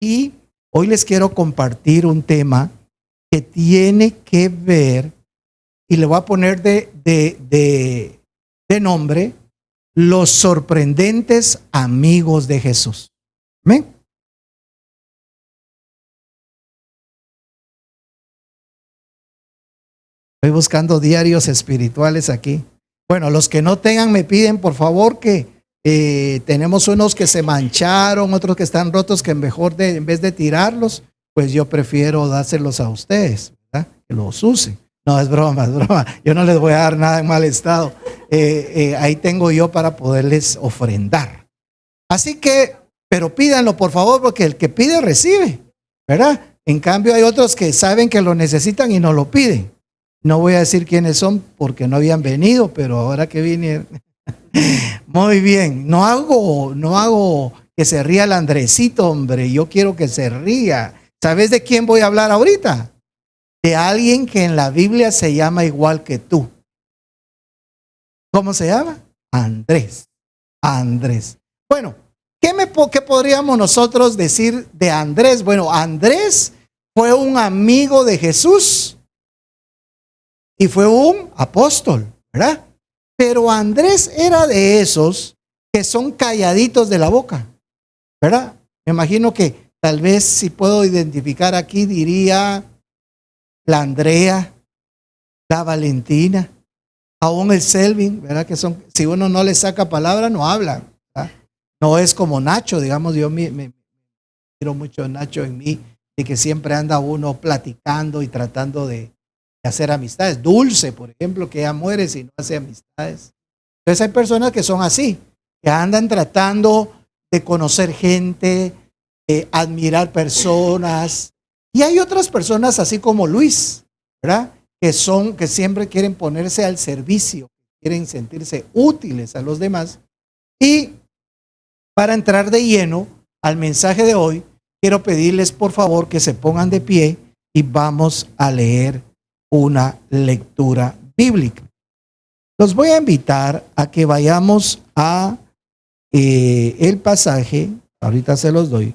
Y hoy les quiero compartir un tema que tiene que ver, y le voy a poner de nombre, los sorprendentes amigos de Jesús. ¿Amén? Estoy buscando diarios espirituales aquí. Bueno, los que no tengan me piden por favor que tenemos unos que se mancharon, otros que están rotos, que mejor en vez de tirarlos, pues yo prefiero dárselos a ustedes, ¿verdad? Que los usen. No, es broma, es broma. Yo no les voy a dar nada en mal estado. Ahí tengo yo para poderles ofrendar. Así que, pero pídanlo por favor, porque el que pide recibe, ¿verdad? En cambio hay otros que saben que lo necesitan y no lo piden. No voy a decir quiénes son porque no habían venido, pero ahora que vinieron. Muy bien, no hago que se ría el Andresito, hombre. Yo quiero que se ría. ¿Sabes de quién voy a hablar ahorita? De alguien que en la Biblia se llama igual que tú. ¿Cómo se llama? Andrés. Andrés. Bueno, ¿qué podríamos nosotros decir de Andrés? Bueno, Andrés fue un amigo de Jesús y fue un apóstol, ¿verdad? Pero Andrés era de esos que son calladitos de la boca, ¿verdad? Me imagino que tal vez si puedo identificar aquí diría la Andrea, la Valentina, aún el Selvin, ¿verdad? Que son, si uno no le saca palabra, no habla, ¿verdad? No es como Nacho, digamos, yo me quiero mucho Nacho en mí, de que siempre anda uno platicando y tratando de hacer amistades. Dulce, por ejemplo, que ya muere si no hace amistades. Entonces hay personas que son así, que andan tratando de conocer gente, admirar personas. Y hay otras personas así como Luis, ¿verdad? Que siempre quieren ponerse al servicio, quieren sentirse útiles a los demás. Y para entrar de lleno al mensaje de hoy, quiero pedirles por favor que se pongan de pie y vamos a leer una lectura bíblica. Los voy a invitar a que vayamos a el pasaje, ahorita se los doy.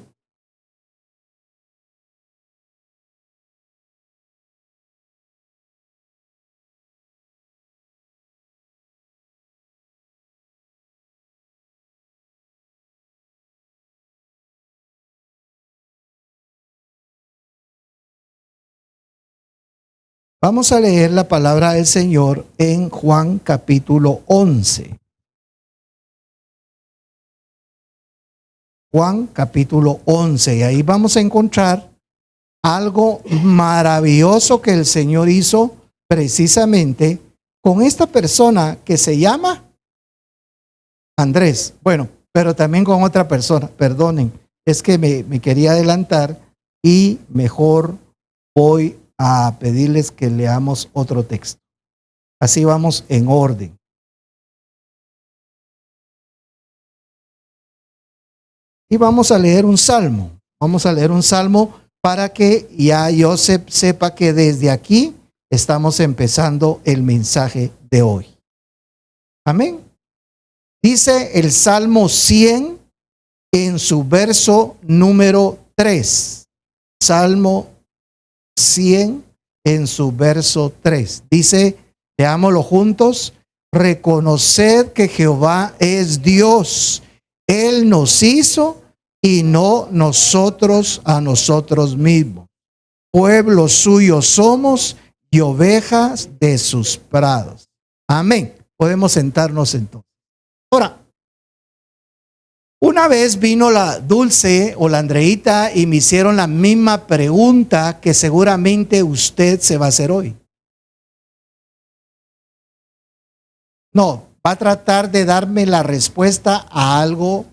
Vamos a leer la palabra del Señor en Juan capítulo 11. Juan capítulo 11. Y ahí vamos a encontrar algo maravilloso que el Señor hizo precisamente con esta persona que se llama Andrés. Bueno, pero también con otra persona. Perdonen, es que me quería adelantar y mejor voy a pedirles que leamos otro texto. Así vamos en orden. Y vamos a leer un salmo. Vamos a leer un salmo para que ya yo sepa que desde aquí estamos empezando el mensaje de hoy. Amén. Dice el Salmo 100 en su verso número 3. Salmo 100 en su verso 3. Dice, leámoslo juntos, reconoced que Jehová es Dios. Él nos hizo y no nosotros a nosotros mismos. Pueblo suyo somos y ovejas de sus prados. Amén. Podemos sentarnos entonces. Ahora, una vez vino la Dulce o la Andreita y me hicieron la misma pregunta que seguramente usted se va a hacer hoy. No, va a tratar de darme la respuesta a algo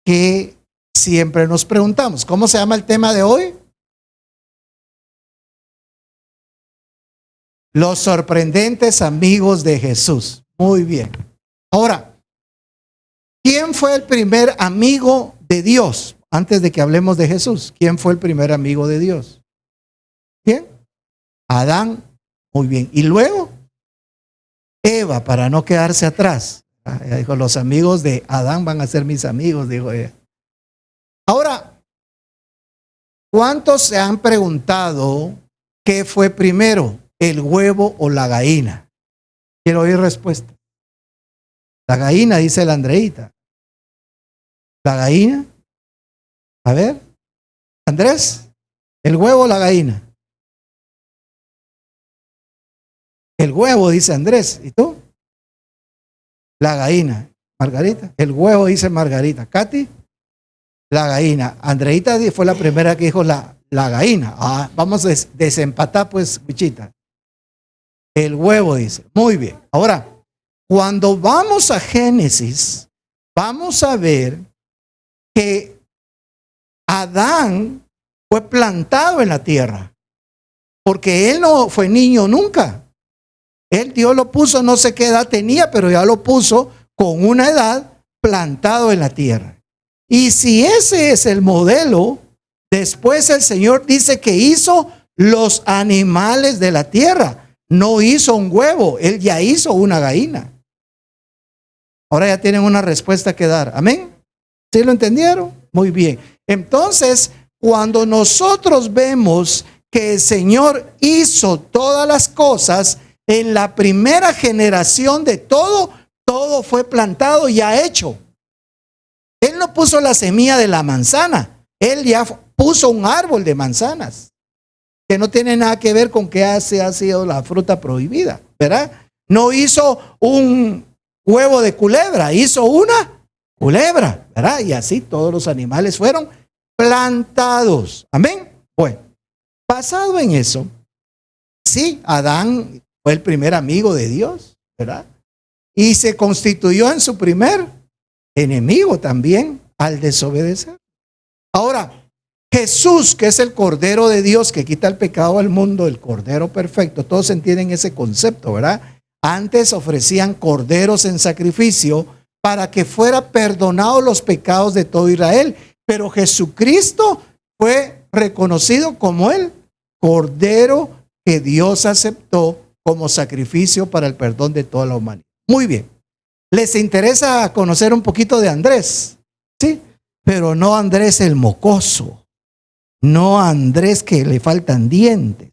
que siempre nos preguntamos. ¿Cómo se llama el tema de hoy? Los sorprendentes amigos de Jesús. Muy bien. Ahora, ¿quién fue el primer amigo de Dios? Antes de que hablemos de Jesús, ¿quién fue el primer amigo de Dios? ¿Quién? Adán. Muy bien. Y luego, Eva, para no quedarse atrás. Ella dijo, los amigos de Adán van a ser mis amigos, dijo ella. Ahora, ¿Cuántos se han preguntado qué fue primero, el huevo o la gallina? Quiero oír respuesta. La gallina, dice la Andreita. ¿La gallina? A ver, Andrés, ¿el huevo o la gallina? El huevo, dice Andrés. ¿Y tú? La gallina. Margarita. El huevo, dice Margarita. Katy, la gallina. Andreita fue la primera que dijo la gallina. Vamos a desempatar, pues, bichita. El huevo, dice. Muy bien. Ahora, cuando vamos a Génesis, vamos a ver que Adán fue plantado en la tierra, porque él no fue niño nunca. Dios lo puso, no sé qué edad tenía, pero ya lo puso con una edad plantado en la tierra. Y si ese es el modelo, después el Señor dice que hizo los animales de la tierra. No hizo un huevo, Él ya hizo una gallina. Ahora ya tienen una respuesta que dar. ¿Amén? ¿Sí lo entendieron? Muy bien. Entonces, cuando nosotros vemos que el Señor hizo todas las cosas, en la primera generación de todo fue plantado y ya hecho. Él no puso la semilla de la manzana, Él ya puso un árbol de manzanas, que no tiene nada que ver con que ha sido la fruta prohibida, ¿verdad? No hizo un huevo de culebra, hizo una culebra, ¿verdad? Y así todos los animales fueron plantados. Amén. Bueno, basado en eso, sí, Adán fue el primer amigo de Dios, ¿verdad? Y se constituyó en su primer enemigo también al desobedecer. Ahora, Jesús, que es el Cordero de Dios que quita el pecado al mundo, el Cordero perfecto, todos entienden ese concepto, ¿verdad? Antes ofrecían corderos en sacrificio para que fuera perdonados los pecados de todo Israel, pero Jesucristo fue reconocido como el Cordero que Dios aceptó como sacrificio para el perdón de toda la humanidad. Muy bien. ¿Les interesa conocer un poquito de Andrés? Sí, pero no Andrés el mocoso, no Andrés que le faltan dientes,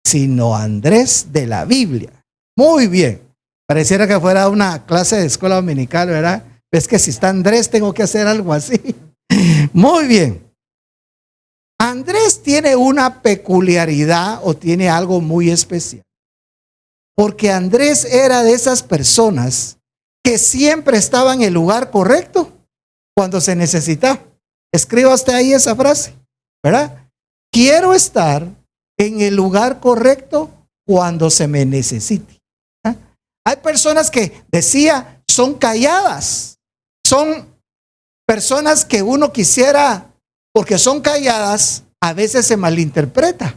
sino Andrés de la Biblia. Muy bien. Pareciera que fuera una clase de escuela dominical, ¿verdad? Es que si está Andrés tengo que hacer algo así. Muy bien. Andrés tiene una peculiaridad o tiene algo muy especial. Porque Andrés era de esas personas que siempre estaba en el lugar correcto cuando se necesitaba. Escriba usted ahí esa frase, ¿verdad? Quiero estar en el lugar correcto cuando se me necesite. ¿Ah? Hay personas que decía son calladas, son personas que uno quisiera, porque son calladas, a veces se malinterpreta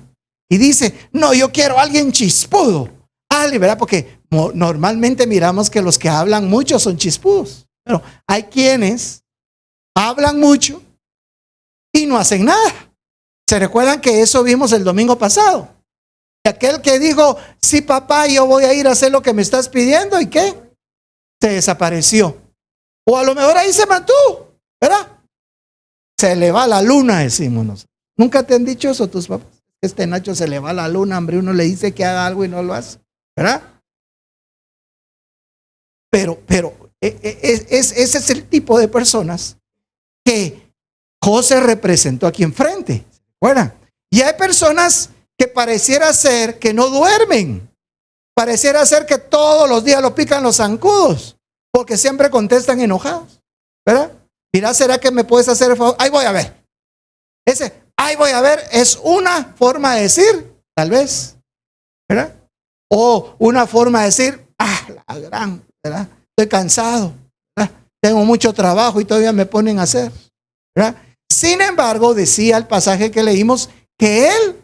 y dice, no, yo quiero a alguien chispudo. ¿Verdad? Porque normalmente miramos que los que hablan mucho son chispudos, pero hay quienes hablan mucho y no hacen nada. ¿Se recuerdan que eso vimos el domingo pasado? Aquel que dijo, sí papá, yo voy a ir a hacer lo que me estás pidiendo, ¿y qué? Se desapareció. O a lo mejor ahí se mantuvo, ¿verdad? Se le va la luna, decimos nosotros. ¿Nunca te han dicho eso tus papás? Este Nacho se le va la luna, hombre, uno le dice que haga algo y no lo hace, ¿verdad? Pero ese es el tipo de personas que José representó aquí enfrente, ¿verdad? Y hay personas que pareciera ser que no duermen, pareciera ser que todos los días lo pican los zancudos, porque siempre contestan enojados, ¿verdad? Mira, ¿será que me puedes hacer el favor? Ahí voy a ver. Ese, ahí voy a ver, es una forma de decir, tal vez, ¿verdad? O una forma de decir, la gran, ¿verdad? Estoy cansado, ¿verdad? Tengo mucho trabajo y todavía me ponen a hacer, ¿verdad? Sin embargo, decía el pasaje que leímos que él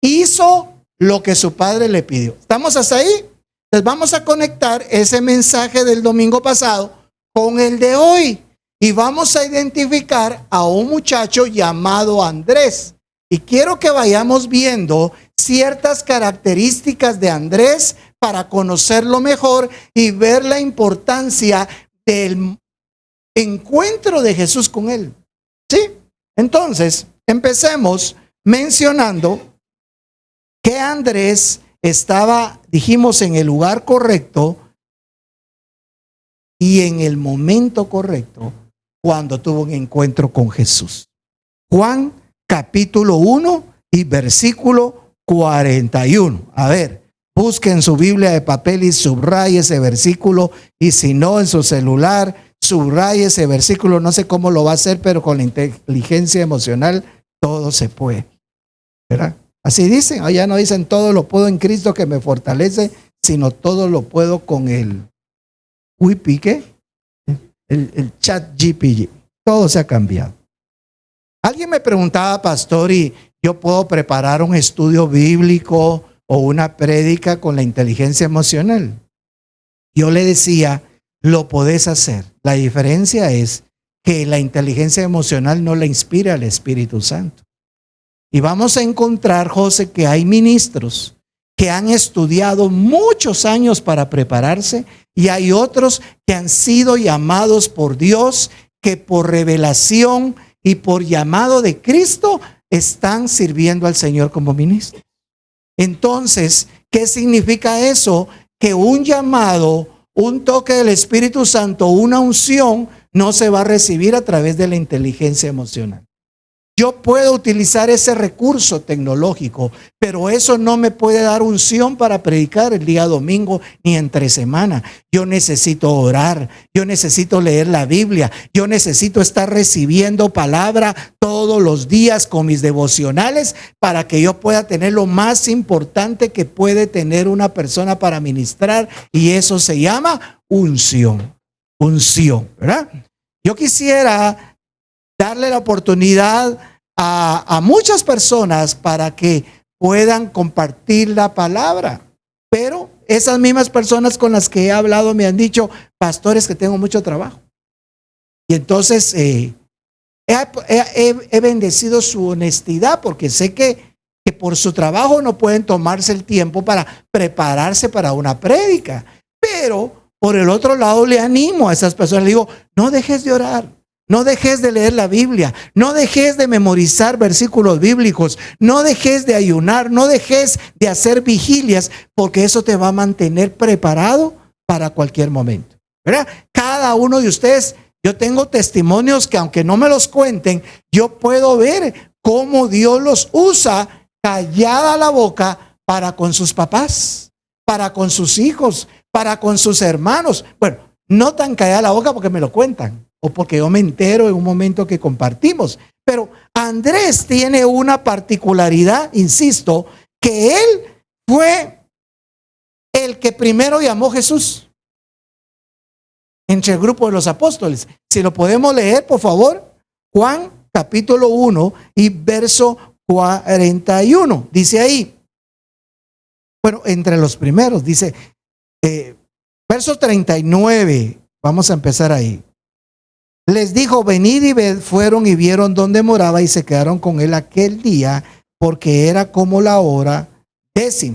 hizo lo que su padre le pidió. ¿Estamos hasta ahí? Entonces vamos a conectar ese mensaje del domingo pasado con el de hoy y vamos a identificar a un muchacho llamado Andrés. Y quiero que vayamos viendo ciertas características de Andrés para conocerlo mejor y ver la importancia del encuentro de Jesús con él. ¿Sí? Entonces, empecemos mencionando que Andrés estaba, dijimos, en el lugar correcto y en el momento correcto cuando tuvo un encuentro con Jesús. Juan capítulo 1 y versículo 41. A ver, busquen su Biblia de papel y subraye ese versículo, y si no en su celular, subraye ese versículo. No sé cómo lo va a hacer, pero con la inteligencia emocional todo se puede, ¿verdad? Así dicen, allá no dicen todo lo puedo en Cristo que me fortalece, sino todo lo puedo con el Wipi, ¿qué? El chat GPT. Todo se ha cambiado. Alguien me preguntaba, pastor, ¿y yo puedo preparar un estudio bíblico o una prédica con la inteligencia emocional? Yo le decía, lo podés hacer. La diferencia es que la inteligencia emocional no la inspira el Espíritu Santo. Y vamos a encontrar, José, que hay ministros que han estudiado muchos años para prepararse, y hay otros que han sido llamados por Dios, que por revelación y por llamado de Cristo están sirviendo al Señor como ministros. Entonces, ¿qué significa eso? Que un llamado, un toque del Espíritu Santo, una unción, no se va a recibir a través de la inteligencia emocional. Yo puedo utilizar ese recurso tecnológico, pero eso no me puede dar unción para predicar el día domingo ni entre semana. Yo necesito orar, yo necesito leer la Biblia, yo necesito estar recibiendo palabra todos los días con mis devocionales para que yo pueda tener lo más importante que puede tener una persona para ministrar, y eso se llama unción. Unción, ¿verdad? Yo quisiera darle la oportunidad a muchas personas para que puedan compartir la palabra. Pero esas mismas personas con las que he hablado me han dicho, pastores, que tengo mucho trabajo. Y entonces he bendecido su honestidad, porque sé que por su trabajo no pueden tomarse el tiempo para prepararse para una prédica. Pero por el otro lado le animo a esas personas, le digo, no dejes de orar. No dejes de leer la Biblia, no dejes de memorizar versículos bíblicos, no dejes de ayunar, no dejes de hacer vigilias, porque eso te va a mantener preparado para cualquier momento, ¿verdad? Cada uno de ustedes, yo tengo testimonios que aunque no me los cuenten, yo puedo ver cómo Dios los usa callada la boca para con sus papás, para con sus hijos, para con sus hermanos. Bueno, no tan callada la boca porque me lo cuentan, o porque yo me entero en un momento que compartimos. Pero Andrés tiene una particularidad, insisto, que él fue el que primero llamó a Jesús entre el grupo de los apóstoles. Si lo podemos leer, por favor, Juan capítulo 1 y verso 41. Dice ahí, bueno, entre los primeros, dice, verso 39, vamos a empezar ahí. Les dijo, venid y ved. Fueron y vieron dónde moraba y se quedaron con él aquel día, porque era como la hora 10.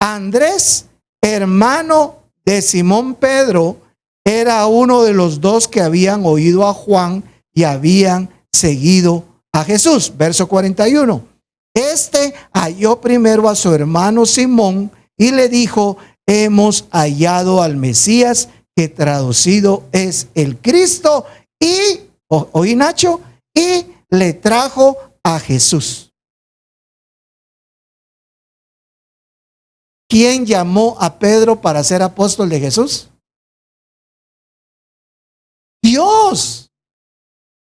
Andrés, hermano de Simón Pedro, era uno de los dos que habían oído a Juan y habían seguido a Jesús. Verso 41. Este halló primero a su hermano Simón y le dijo, hemos hallado al Mesías, que traducido es el Cristo, y, oí Nacho, y le trajo a Jesús. ¿Quién llamó a Pedro para ser apóstol de Jesús? Dios.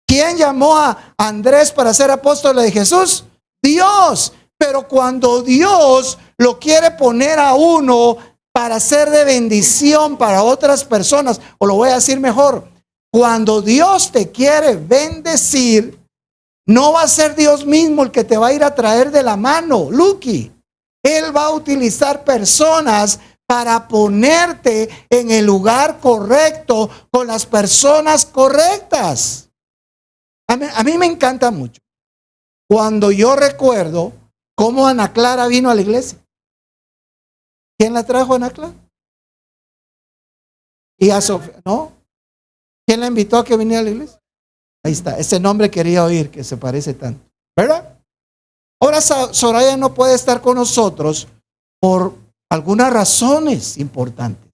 ¿Quién llamó a Andrés para ser apóstol de Jesús? Dios. Pero cuando Dios lo quiere poner a uno para ser de bendición para otras personas, o lo voy a decir mejor, cuando Dios te quiere bendecir, no va a ser Dios mismo el que te va a ir a traer de la mano, Lucky. Él va a utilizar personas para ponerte en el lugar correcto, con las personas correctas. A mí me encanta mucho cuando yo recuerdo cómo Ana Clara vino a la iglesia. ¿Quién la trajo, Ana Clara? Y a Sofía, ¿no? ¿Quién la invitó a que viniera a la iglesia? Ahí está, ese nombre quería oír, que se parece tanto, ¿verdad? Ahora Soraya no puede estar con nosotros por algunas razones importantes.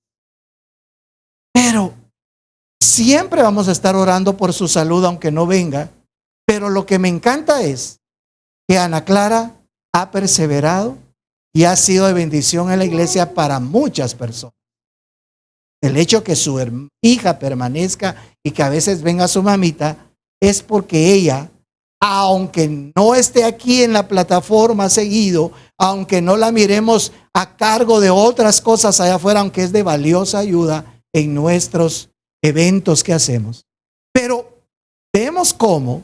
Pero siempre vamos a estar orando por su salud aunque no venga. Pero lo que me encanta es que Ana Clara ha perseverado y ha sido de bendición en la iglesia para muchas personas. El hecho que su hija permanezca y que a veces venga su mamita es porque ella, aunque no esté aquí en la plataforma seguido, aunque no la miremos a cargo de otras cosas allá afuera, aunque es de valiosa ayuda en nuestros eventos que hacemos. Pero vemos cómo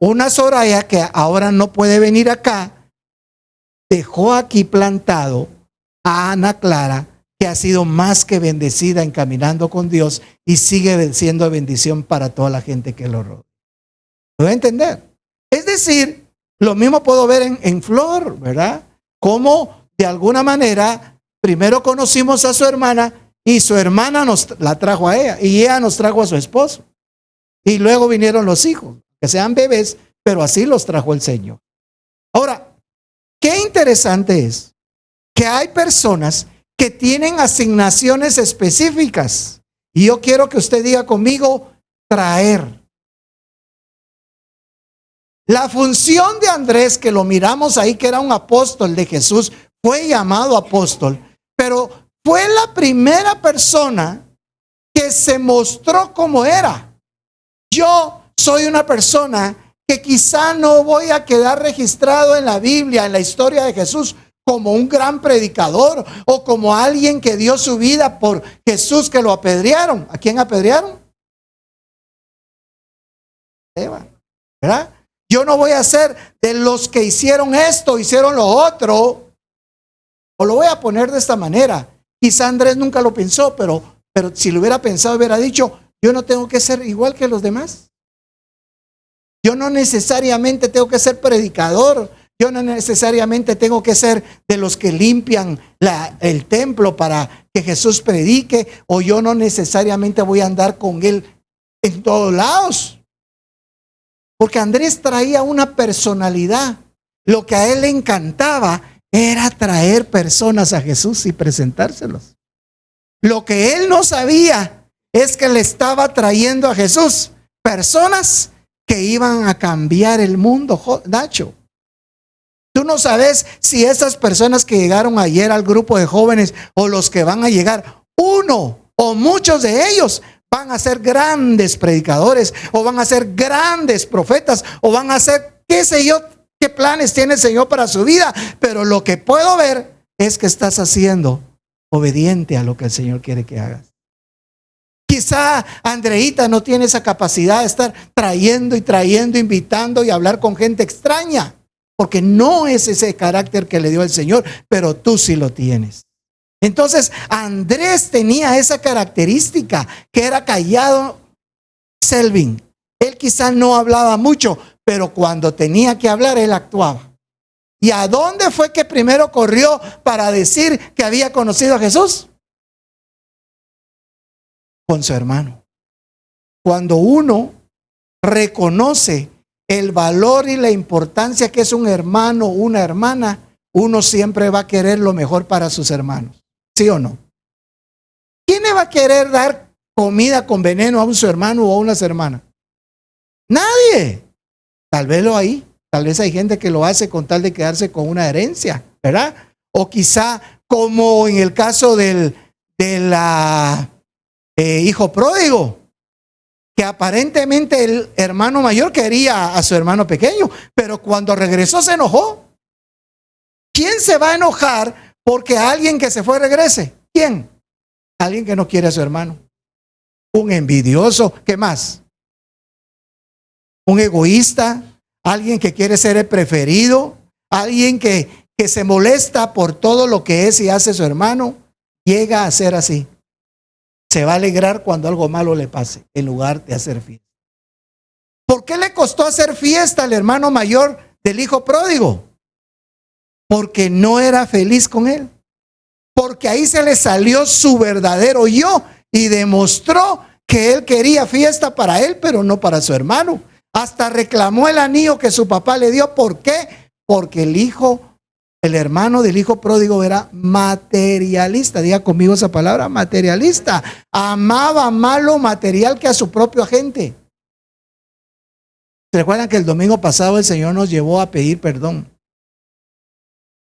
una Soraya que ahora no puede venir acá, dejó aquí plantado a Ana Clara, que ha sido más que bendecida en caminando con Dios y sigue siendo bendición para toda la gente que lo rodea. ¿Lo voy a entender? Es decir, lo mismo puedo ver en Flor, ¿verdad? Como de alguna manera, primero conocimos a su hermana y su hermana nos la trajo a ella y ella nos trajo a su esposo. Y luego vinieron los hijos, que sean bebés, pero así los trajo el Señor. Ahora, qué interesante es que hay personas que tienen asignaciones específicas. Y yo quiero que usted diga conmigo, traer. La función de Andrés, que lo miramos ahí, que era un apóstol de Jesús, fue llamado apóstol, pero fue la primera persona que se mostró como era. Yo soy una persona que quizá no voy a quedar registrado en la Biblia, en la historia de Jesús, como un gran predicador o como alguien que dio su vida por Jesús, que lo apedrearon. ¿A quién apedrearon? Esteban, ¿verdad? Yo no voy a ser de los que hicieron esto, hicieron lo otro. O lo voy a poner de esta manera. Quizá Andrés nunca lo pensó, pero si lo hubiera pensado, hubiera dicho, yo no tengo que ser igual que los demás. Yo no necesariamente tengo que ser predicador. Yo no necesariamente tengo que ser de los que limpian el templo para que Jesús predique, o yo no necesariamente voy a andar con él en todos lados. Porque Andrés traía una personalidad. Lo que a él le encantaba era traer personas a Jesús y presentárselos. Lo que él no sabía es que le estaba trayendo a Jesús personas que iban a cambiar el mundo, Nacho. Tú no sabes si esas personas que llegaron ayer al grupo de jóvenes o los que van a llegar, uno o muchos de ellos van a ser grandes predicadores o van a ser grandes profetas o van a ser, qué sé yo, qué planes tiene el Señor para su vida. Pero lo que puedo ver es que estás haciendo obediente a lo que el Señor quiere que hagas. Quizá Andreita no tiene esa capacidad de estar trayendo, invitando y hablar con gente extraña, porque no es ese carácter que le dio el Señor, pero tú sí lo tienes. Entonces Andrés tenía esa característica, que era callado. Selvin, él quizá no hablaba mucho, pero cuando tenía que hablar, él actuaba. ¿Y a dónde fue que primero corrió para decir que había conocido a Jesús? Con su hermano. Cuando uno reconoce el valor y la importancia que es un hermano o una hermana, uno siempre va a querer lo mejor para sus hermanos. ¿Sí o no? ¿Quién le va a querer dar comida con veneno a su hermano o a una hermana? Nadie. Tal vez hay gente que lo hace con tal de quedarse con una herencia, ¿verdad? O quizá como en el caso del hijo pródigo, que aparentemente el hermano mayor quería a su hermano pequeño, pero cuando regresó se enojó. ¿Quién se va a enojar porque alguien que se fue regrese? ¿Quién? Alguien que no quiere a su hermano. Un envidioso. ¿Qué más? Un egoísta. Alguien que quiere ser el preferido. Alguien que se molesta por todo lo que es y hace su hermano. Llega a ser así. Se va a alegrar cuando algo malo le pase, en lugar de hacer fiesta. ¿Por qué le costó hacer fiesta al hermano mayor del hijo pródigo? Porque no era feliz con él. Porque ahí se le salió su verdadero yo y demostró que él quería fiesta para él, pero no para su hermano. Hasta reclamó el anillo que su papá le dio. ¿Por qué? porque el hermano del hijo pródigo era materialista. Diga conmigo esa palabra, materialista. Amaba más lo material que a su propio agente. ¿Se recuerdan que el domingo pasado el Señor nos llevó a pedir perdón?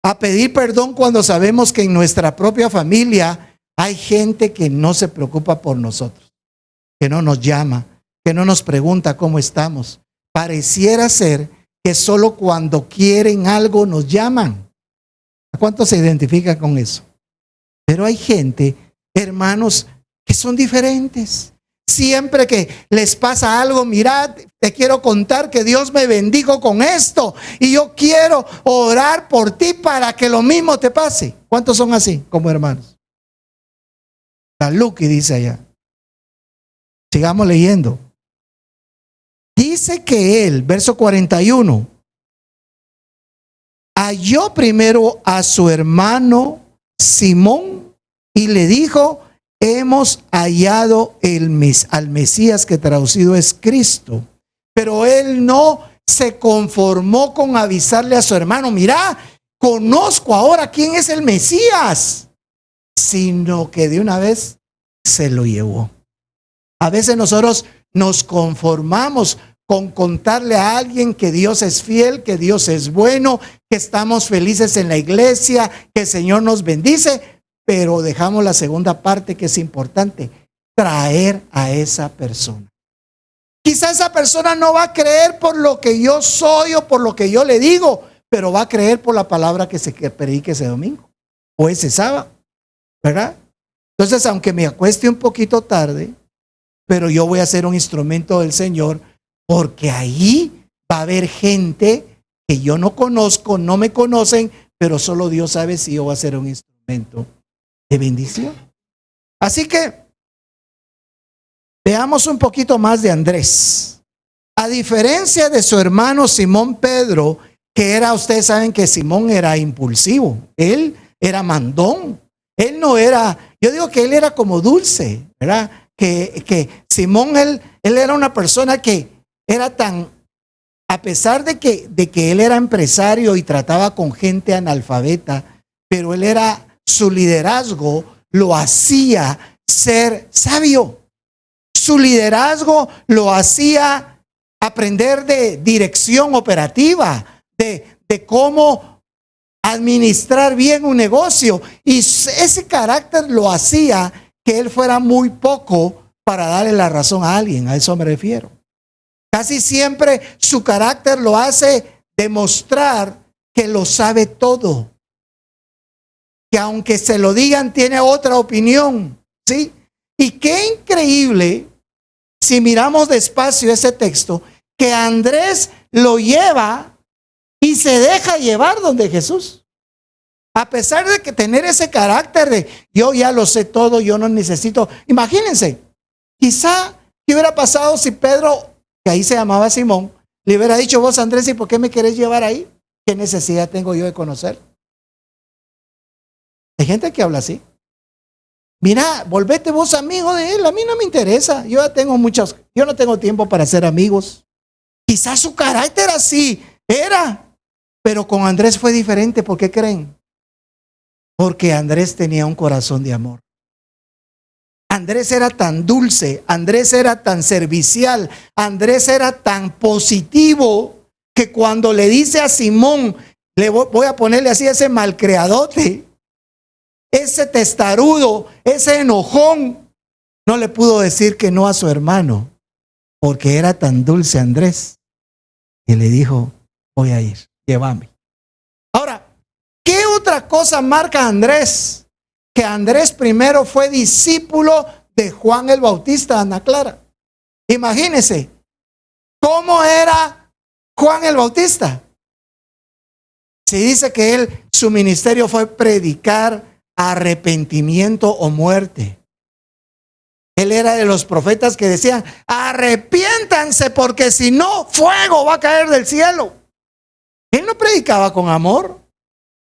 A pedir perdón cuando sabemos que en nuestra propia familia hay gente que no se preocupa por nosotros, que no nos llama, que no nos pregunta cómo estamos. Pareciera ser que solo cuando quieren algo nos llaman. ¿A cuántos se identifican con eso? Pero hay gente, hermanos, que son diferentes. Siempre que les pasa algo, mirad, te quiero contar que Dios me bendijo con esto y yo quiero orar por ti para que lo mismo te pase. ¿Cuántos son así como hermanos? La Lucky dice allá. Sigamos leyendo. Dice que él, verso 41, halló primero a su hermano Simón y le dijo: hemos hallado al Mesías, que traducido es Cristo. Pero él no se conformó con avisarle a su hermano: mira, conozco ahora quién es el Mesías, sino que de una vez se lo llevó. A veces nosotros nos conformamos con contarle a alguien que Dios es fiel, que Dios es bueno, que estamos felices en la iglesia, que el Señor nos bendice, pero dejamos la segunda parte, que es importante: traer a esa persona. Quizá esa persona no va a creer por lo que yo soy o por lo que yo le digo, pero va a creer por la palabra que predique ese domingo o ese sábado, ¿verdad? Entonces, aunque me acueste un poquito tarde, pero yo voy a ser un instrumento del Señor, porque ahí va a haber gente que yo no conozco, no me conocen, pero solo Dios sabe si yo voy a ser un instrumento de bendición. Así que veamos un poquito más de Andrés. A diferencia de su hermano Simón Pedro, que era, ustedes saben que Simón era impulsivo, él era mandón, él no era, yo digo que él era como dulce, ¿verdad? Que Simón, él era una persona que era tan, a pesar de que él era empresario y trataba con gente analfabeta, pero su liderazgo lo hacía ser sabio. Su liderazgo lo hacía aprender de dirección operativa, de cómo administrar bien un negocio. Y ese carácter lo hacía que él fuera muy poco para darle la razón a alguien. A eso me refiero. Casi siempre su carácter lo hace demostrar que lo sabe todo, que aunque se lo digan tiene otra opinión, ¿sí? Y qué increíble, si miramos despacio ese texto, que Andrés lo lleva y se deja llevar donde Jesús. A pesar de que tener ese carácter de yo ya lo sé todo, yo no necesito. Imagínense, quizá qué hubiera pasado si Pedro, que ahí se llamaba Simón, le hubiera dicho: vos, Andrés, ¿y por qué me querés llevar ahí? ¿Qué necesidad tengo yo de conocer? Hay gente que habla así. Mira, volvete vos amigo de él, a mí no me interesa. Yo no tengo tiempo para ser amigos. Quizás su carácter así era, pero con Andrés fue diferente. ¿Por qué creen? Porque Andrés tenía un corazón de amor. Andrés era tan dulce, Andrés era tan servicial, Andrés era tan positivo, que cuando le dice a Simón, voy a ponerle así, ese malcriadote, ese testarudo, ese enojón, no le pudo decir que no a su hermano, porque era tan dulce Andrés, que le dijo: voy a ir, llévame. Ahora, ¿qué otra cosa marca a Andrés? Que Andrés primero fue discípulo de Juan el Bautista, Ana Clara. Imagínense, ¿cómo era Juan el Bautista? Se dice que su ministerio fue predicar arrepentimiento o muerte. Él era de los profetas que decían: arrepiéntanse, porque si no, fuego va a caer del cielo. Él no predicaba con amor,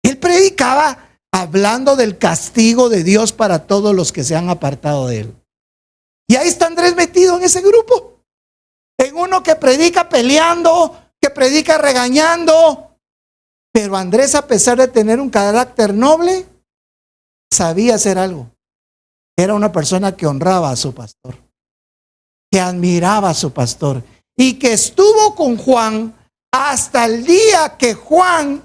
él predicaba hablando del castigo de Dios para todos los que se han apartado de él. Y ahí está Andrés metido en ese grupo, en uno que predica peleando, que predica regañando, Pero Andrés, a pesar de tener un carácter noble, sabía hacer algo. Era una persona que honraba a su pastor, que admiraba a su pastor y que estuvo con Juan hasta el día que Juan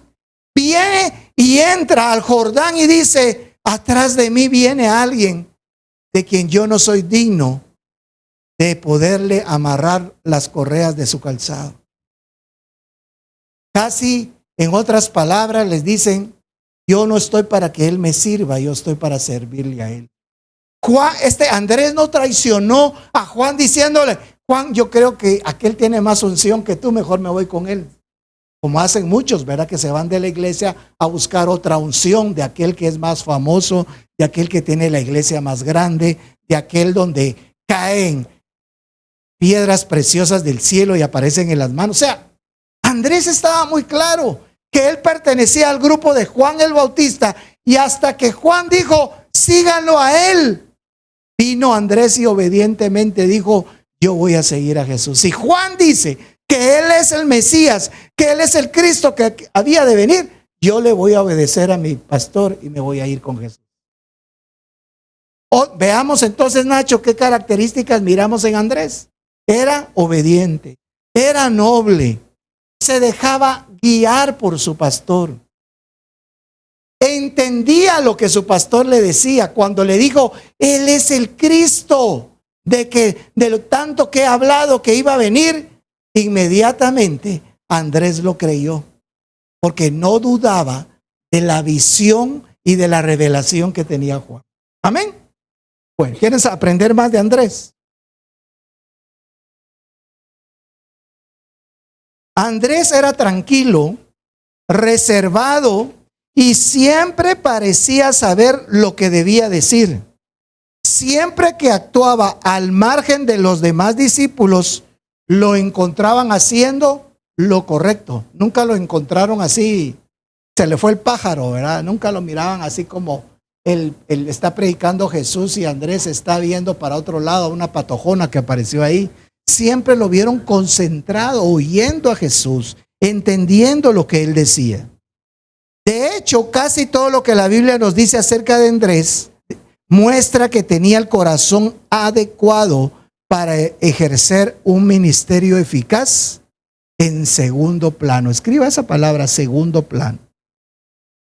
viene y entra al Jordán y dice: atrás de mí viene alguien de quien yo no soy digno de poderle amarrar las correas de su calzado. Casi en otras palabras les dicen: yo no estoy para que él me sirva, yo estoy para servirle a él. Andrés no traicionó a Juan diciéndole: Juan, yo creo que aquel tiene más unción que tú, mejor me voy con él. Como hacen muchos, ¿verdad? Que se van de la iglesia a buscar otra unción de aquel que es más famoso, de aquel que tiene la iglesia más grande, de aquel donde caen piedras preciosas del cielo y aparecen en las manos. O sea, Andrés estaba muy claro que él pertenecía al grupo de Juan el Bautista, y hasta que Juan dijo: síganlo a él, vino Andrés y obedientemente dijo: yo voy a seguir a Jesús. Si Juan dice que él es el Mesías, que él es el Cristo que había de venir, yo le voy a obedecer a mi pastor y me voy a ir con Jesús. Veamos entonces, Nacho, qué características miramos en Andrés. Era obediente, era noble, se dejaba guiar por su pastor, entendía lo que su pastor le decía cuando le dijo: él es el Cristo, de lo tanto que he hablado que iba a venir. Inmediatamente Andrés lo creyó, porque no dudaba de la visión y de la revelación que tenía Juan. Amén. Bueno, ¿quieres aprender más de Andrés? Andrés era tranquilo, reservado y siempre parecía saber lo que debía decir. Siempre que actuaba al margen de los demás discípulos, lo encontraban haciendo lo correcto. Nunca lo encontraron así, se le fue el pájaro, ¿verdad? Nunca lo miraban así como él está predicando Jesús y Andrés está viendo para otro lado, una patojona que apareció ahí. Siempre lo vieron concentrado, oyendo a Jesús, entendiendo lo que él decía. De hecho, casi todo lo que la Biblia nos dice acerca de Andrés muestra que tenía el corazón adecuado para ejercer un ministerio eficaz en segundo plano. Escriba esa palabra, segundo plano.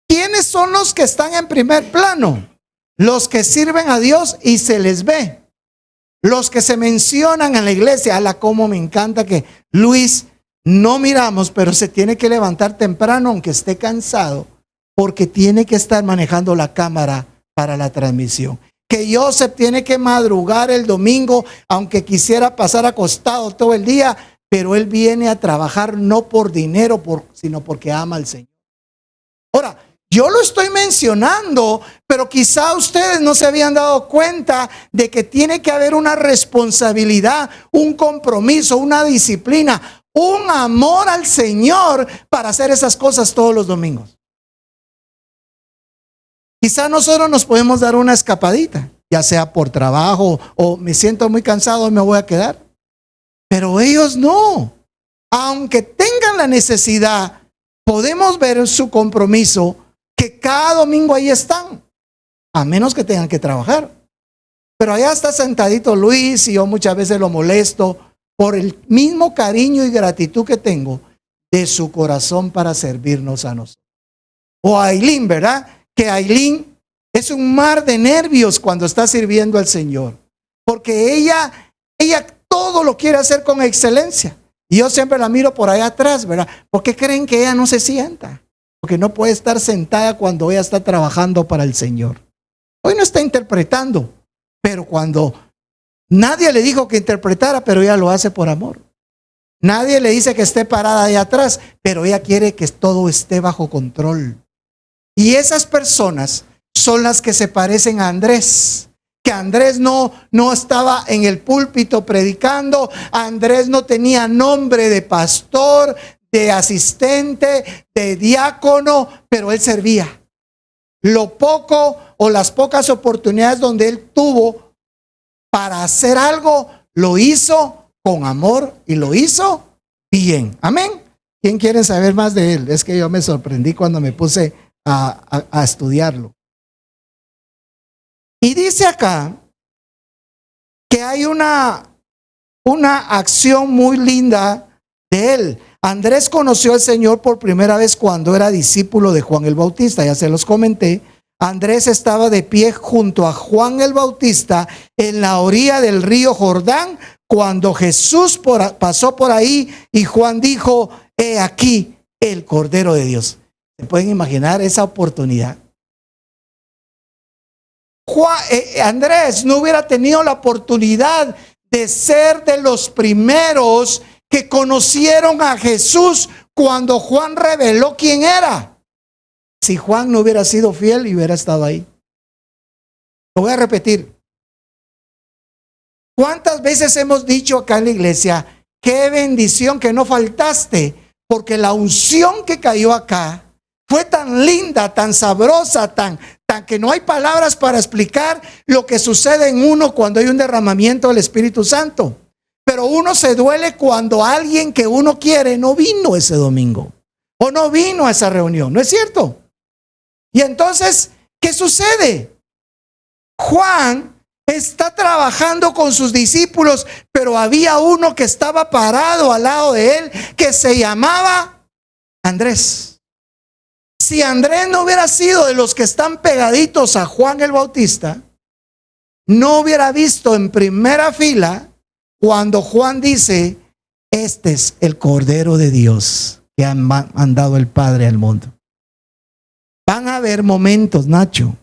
¿Quiénes son los que están en primer plano? Los que sirven a Dios y se les ve. Los que se mencionan en la iglesia. Cómo me encanta que Luis no miramos, pero se tiene que levantar temprano aunque esté cansado, porque tiene que estar manejando la cámara para la transmisión. Que Joseph tiene que madrugar el domingo, aunque quisiera pasar acostado todo el día, pero él viene a trabajar no por dinero, sino porque ama al Señor. Ahora, yo lo estoy mencionando, pero quizá ustedes no se habían dado cuenta de que tiene que haber una responsabilidad, un compromiso, una disciplina, un amor al Señor para hacer esas cosas todos los domingos. Quizá nosotros nos podemos dar una escapadita, ya sea por trabajo o me siento muy cansado y me voy a quedar. Pero ellos no. Aunque tengan la necesidad, podemos ver su compromiso, que cada domingo ahí están, a menos que tengan que trabajar. Pero allá está sentadito Luis y yo muchas veces lo molesto por el mismo cariño y gratitud que tengo de su corazón para servirnos a nosotros. O Aileen, ¿verdad? Que Aileen es un mar de nervios cuando está sirviendo al Señor, porque ella todo lo quiere hacer con excelencia. Y yo siempre la miro por allá atrás, ¿verdad? ¿Por qué creen que ella no se sienta? Porque no puede estar sentada cuando ella está trabajando para el Señor. Hoy no está interpretando, pero cuando nadie le dijo que interpretara, pero ella lo hace por amor. Nadie le dice que esté parada ahí atrás, pero ella quiere que todo esté bajo control. Y esas personas son las que se parecen a Andrés. Que Andrés no estaba en el púlpito predicando. Andrés no tenía nombre de pastor, de asistente, de diácono, pero él servía. Lo poco o las pocas oportunidades donde él tuvo para hacer algo, lo hizo con amor y lo hizo bien. Amén. ¿Quién quiere saber más de él? Es que yo me sorprendí cuando me puse a estudiarlo. Y dice acá que hay una acción muy linda de él. Andrés conoció al Señor por primera vez cuando era discípulo de Juan el Bautista, ya se los comenté. Andrés estaba de pie junto a Juan el Bautista en la orilla del río Jordán cuando Jesús pasó por ahí y Juan dijo: he aquí el Cordero de Dios. ¿Se pueden imaginar esa oportunidad? Andrés no hubiera tenido la oportunidad de ser de los primeros que conocieron a Jesús cuando Juan reveló quién era, si Juan no hubiera sido fiel y hubiera estado ahí. Lo voy a repetir. ¿Cuántas veces hemos dicho acá en la iglesia: qué bendición que no faltaste, porque la unción que cayó acá fue tan linda, tan sabrosa, tan que no hay palabras para explicar lo que sucede en uno cuando hay un derramamiento del Espíritu Santo? Pero uno se duele cuando alguien que uno quiere no vino ese domingo o no vino a esa reunión, ¿no es cierto? Y entonces, ¿qué sucede? Juan está trabajando con sus discípulos, pero había uno que estaba parado al lado de él que se llamaba Andrés. Si Andrés no hubiera sido de los que están pegaditos a Juan el Bautista, no hubiera visto en primera fila cuando Juan dice: este es el Cordero de Dios que ha mandado el Padre al mundo. Van a haber momentos, Nacho,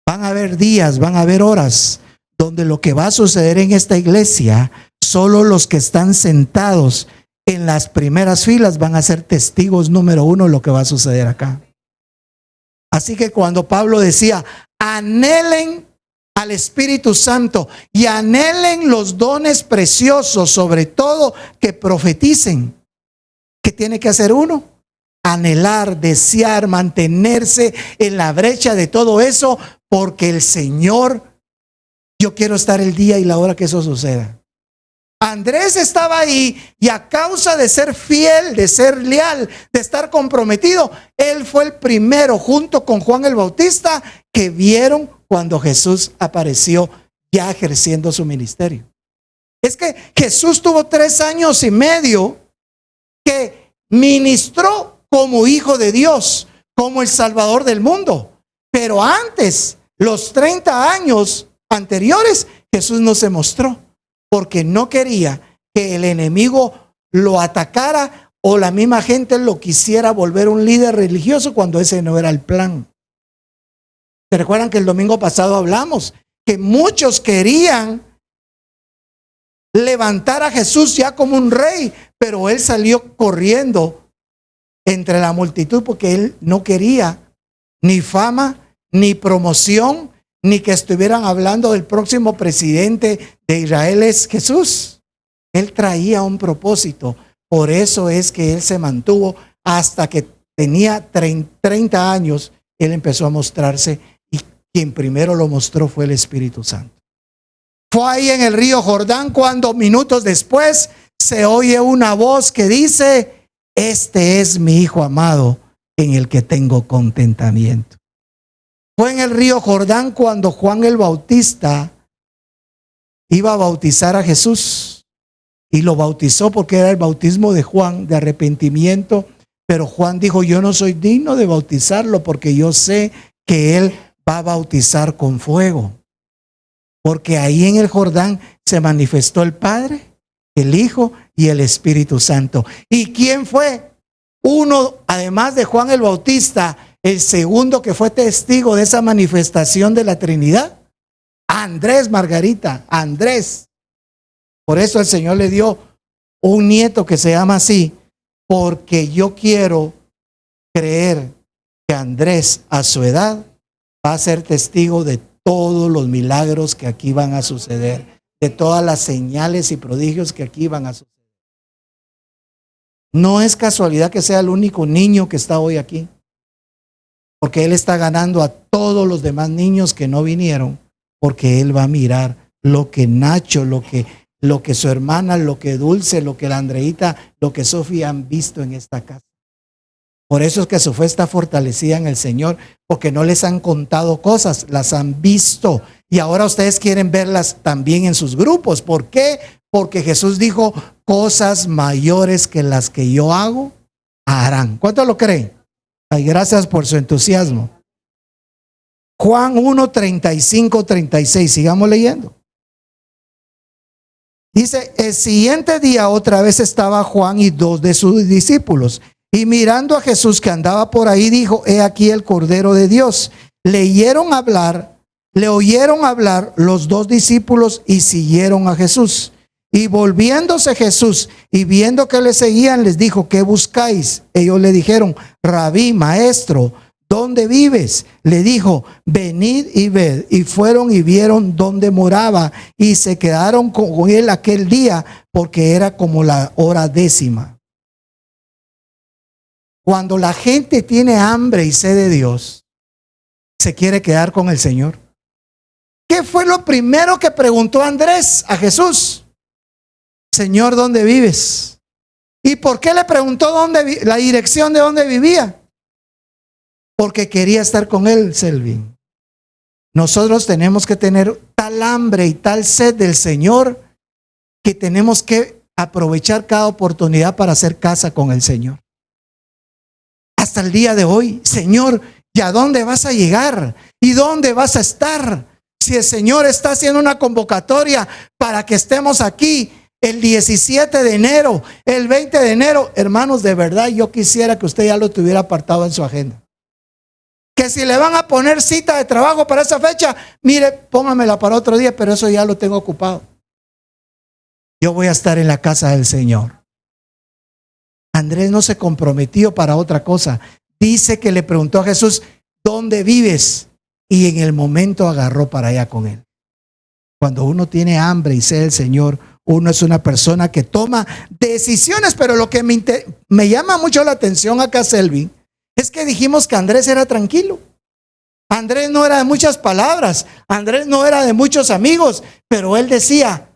van a haber días, van a haber horas donde lo que va a suceder en esta iglesia, solo los que están sentados en las primeras filas van a ser testigos número uno de lo que va a suceder acá. Así que cuando Pablo decía: anhelen al Espíritu Santo y anhelen los dones preciosos, sobre todo que profeticen, ¿qué tiene que hacer uno? Anhelar, desear, mantenerse en la brecha de todo eso, porque el Señor, yo quiero estar el día y la hora que eso suceda. Andrés estaba ahí y a causa de ser fiel, de ser leal, de estar comprometido, él fue el primero junto con Juan el Bautista que vieron cuando Jesús apareció ya ejerciendo su ministerio. Es que Jesús tuvo 3 años y medio que ministró como hijo de Dios, como el Salvador del mundo. Pero antes, los 30 años anteriores, Jesús no se mostró, porque no quería que el enemigo lo atacara o la misma gente lo quisiera volver un líder religioso cuando ese no era el plan. ¿Se recuerdan que el domingo pasado hablamos que muchos querían levantar a Jesús ya como un rey, pero él salió corriendo entre la multitud porque él no quería ni fama, ni promoción, ni que estuvieran hablando del próximo presidente de Israel es Jesús. Él traía un propósito. Por eso es que él se mantuvo hasta que tenía 30 años. Él empezó a mostrarse y quien primero lo mostró fue el Espíritu Santo. Fue ahí en el río Jordán cuando minutos después se oye una voz que dice: este es mi Hijo amado en el que tengo contentamiento. Fue en el río Jordán cuando Juan el Bautista iba a bautizar a Jesús y lo bautizó porque era el bautismo de Juan de arrepentimiento, pero Juan dijo: yo no soy digno de bautizarlo porque yo sé que él va a bautizar con fuego, porque ahí en el Jordán se manifestó el Padre, el Hijo y el Espíritu Santo. ¿Y quién fue? Uno, además de Juan el Bautista, el segundo que fue testigo de esa manifestación de la Trinidad, Andrés, Margarita, Andrés. Por eso el Señor le dio un nieto que se llama así, porque yo quiero creer que Andrés a su edad va a ser testigo de todos los milagros que aquí van a suceder, de todas las señales y prodigios que aquí van a suceder. No es casualidad que sea el único niño que está hoy aquí, porque él está ganando a todos los demás niños que no vinieron, porque él va a mirar lo que Nacho, lo que lo que su hermana, lo que Dulce, lo que la Andreita, lo que Sofía han visto en esta casa. Por eso es que su fe está fortalecida en el Señor, porque no les han contado cosas, las han visto. Y ahora ustedes quieren verlas también en sus grupos. ¿Por qué? Porque Jesús dijo, cosas mayores que las que yo hago, harán. ¿Cuántos lo creen? Ay, gracias por su entusiasmo. Juan 1, 35, 36. Sigamos leyendo. Dice, el siguiente día otra vez estaba Juan y 2 de sus discípulos. Y mirando a Jesús que andaba por ahí, dijo, he aquí el Cordero de Dios. Le oyeron hablar los 2 discípulos y siguieron a Jesús. Y volviéndose Jesús y viendo que le seguían, les dijo, ¿qué buscáis? Ellos le dijeron, Rabí, maestro, ¿dónde vives? Le dijo, venid y ved. Y fueron y vieron dónde moraba y se quedaron con él aquel día, porque era como la hora 10. Cuando la gente tiene hambre y sed de Dios, se quiere quedar con el Señor. ¿Qué fue lo primero que preguntó Andrés a Jesús? Señor, ¿dónde vives? ¿Y por qué le preguntó la dirección de dónde vivía? Porque quería estar con él, Selvin. Nosotros tenemos que tener tal hambre y tal sed del Señor que tenemos que aprovechar cada oportunidad para hacer casa con el Señor. Hasta el día de hoy, Señor, ¿y a dónde vas a llegar? ¿Y dónde vas a estar? Si el Señor está haciendo una convocatoria para que estemos aquí el 17 de enero, el 20 de enero, hermanos, de verdad yo quisiera que usted ya lo tuviera apartado en su agenda. Que si le van a poner cita de trabajo para esa fecha, mire, póngamela para otro día, pero eso ya lo tengo ocupado. Yo voy a estar en la casa del Señor. Andrés no se comprometió para otra cosa. Dice que le preguntó a Jesús, ¿dónde vives? Y en el momento agarró para allá con él. Cuando uno tiene hambre y sed del Señor, uno es una persona que toma decisiones. Pero lo que me llama mucho la atención acá, Selvin, es que dijimos que Andrés era tranquilo. Andrés no era de muchas palabras. Andrés no era de muchos amigos. Pero él decía,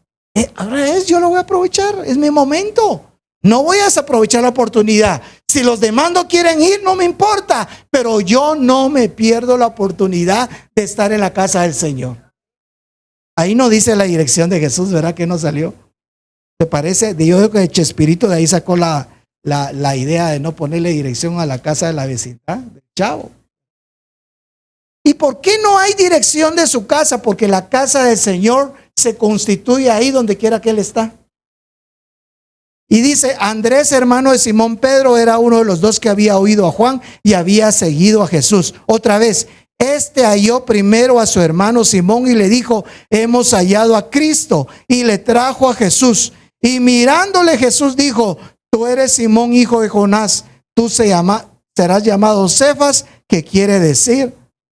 ahora yo lo voy a aprovechar. Es mi momento. No voy a desaprovechar la oportunidad. Si los demás no quieren ir, no me importa. Pero yo no me pierdo la oportunidad de estar en la casa del Señor. Ahí no dice la dirección de Jesús, ¿verdad? Que no salió. ¿Te parece? Yo creo que Chespirito de ahí sacó la idea de no ponerle dirección a la casa de la vecindad. Chavo. ¿Y por qué no hay dirección de su casa? Porque la casa del Señor se constituye ahí donde quiera que Él está. Y dice, Andrés, hermano de Simón Pedro, era uno de los 2 que había oído a Juan y había seguido a Jesús. Otra vez, este halló primero a su hermano Simón y le dijo, hemos hallado a Cristo, y le trajo a Jesús. Y mirándole Jesús dijo, tú eres Simón, hijo de Jonás, tú serás llamado Cefas, que quiere decir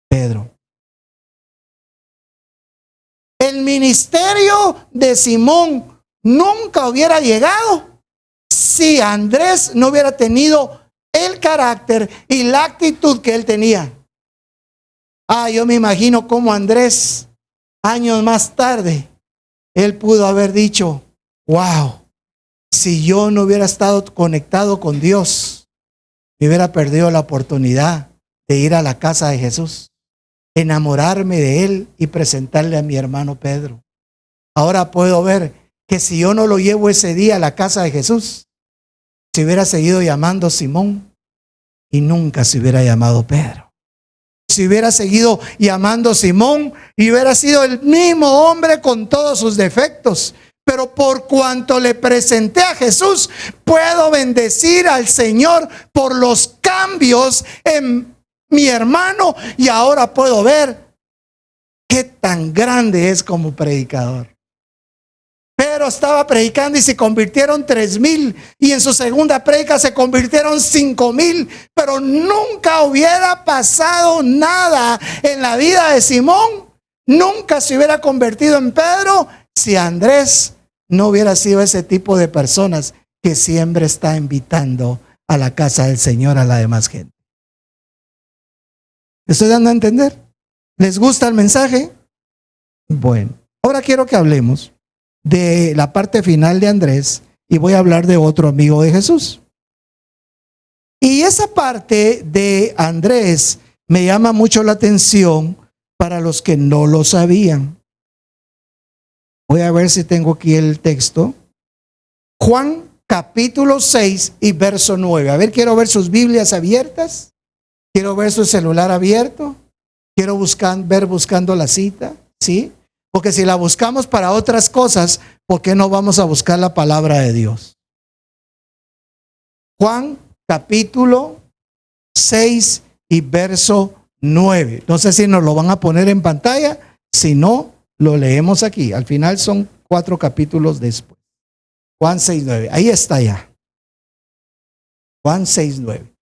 Pedro. El ministerio de Simón nunca hubiera llegado si Andrés no hubiera tenido el carácter y la actitud que él tenía. Yo me imagino cómo Andrés, años más tarde, él pudo haber dicho, wow, si yo no hubiera estado conectado con Dios, me hubiera perdido la oportunidad de ir a la casa de Jesús, enamorarme de él y presentarle a mi hermano Pedro. Ahora puedo ver que si yo no lo llevo ese día a la casa de Jesús, se hubiera seguido llamando Simón y nunca se hubiera llamado Pedro. Si hubiera seguido llamando Simón y hubiera sido el mismo hombre con todos sus defectos. Pero por cuanto le presenté a Jesús, puedo bendecir al Señor por los cambios en mi hermano, y ahora puedo ver qué tan grande es como predicador. Pedro estaba predicando y se convirtieron 3,000, y en su segunda predica se convirtieron 5,000, pero nunca hubiera pasado nada en la vida de Simón, nunca se hubiera convertido en Pedro si Andrés no hubiera sido ese tipo de personas que siempre está invitando a la casa del Señor a la demás gente. ¿Me estoy dando a entender? ¿Les gusta el mensaje? Bueno, ahora quiero que hablemos de la parte final de Andrés y voy a hablar de otro amigo de Jesús. Y esa parte de Andrés me llama mucho la atención para los que no lo sabían. Voy a ver si tengo aquí el texto. Juan capítulo 6 y verso 9. A ver, quiero ver sus Biblias abiertas. Quiero ver su celular abierto. Quiero ver buscando la cita. ¿Sí? Porque si la buscamos para otras cosas, ¿por qué no vamos a buscar la palabra de Dios? Juan capítulo 6 y verso 9. No sé si nos lo van a poner en pantalla. Si no, lo leemos aquí. Al final son 4 capítulos después. Juan 6, 9. Ahí está ya. Juan 6, 9.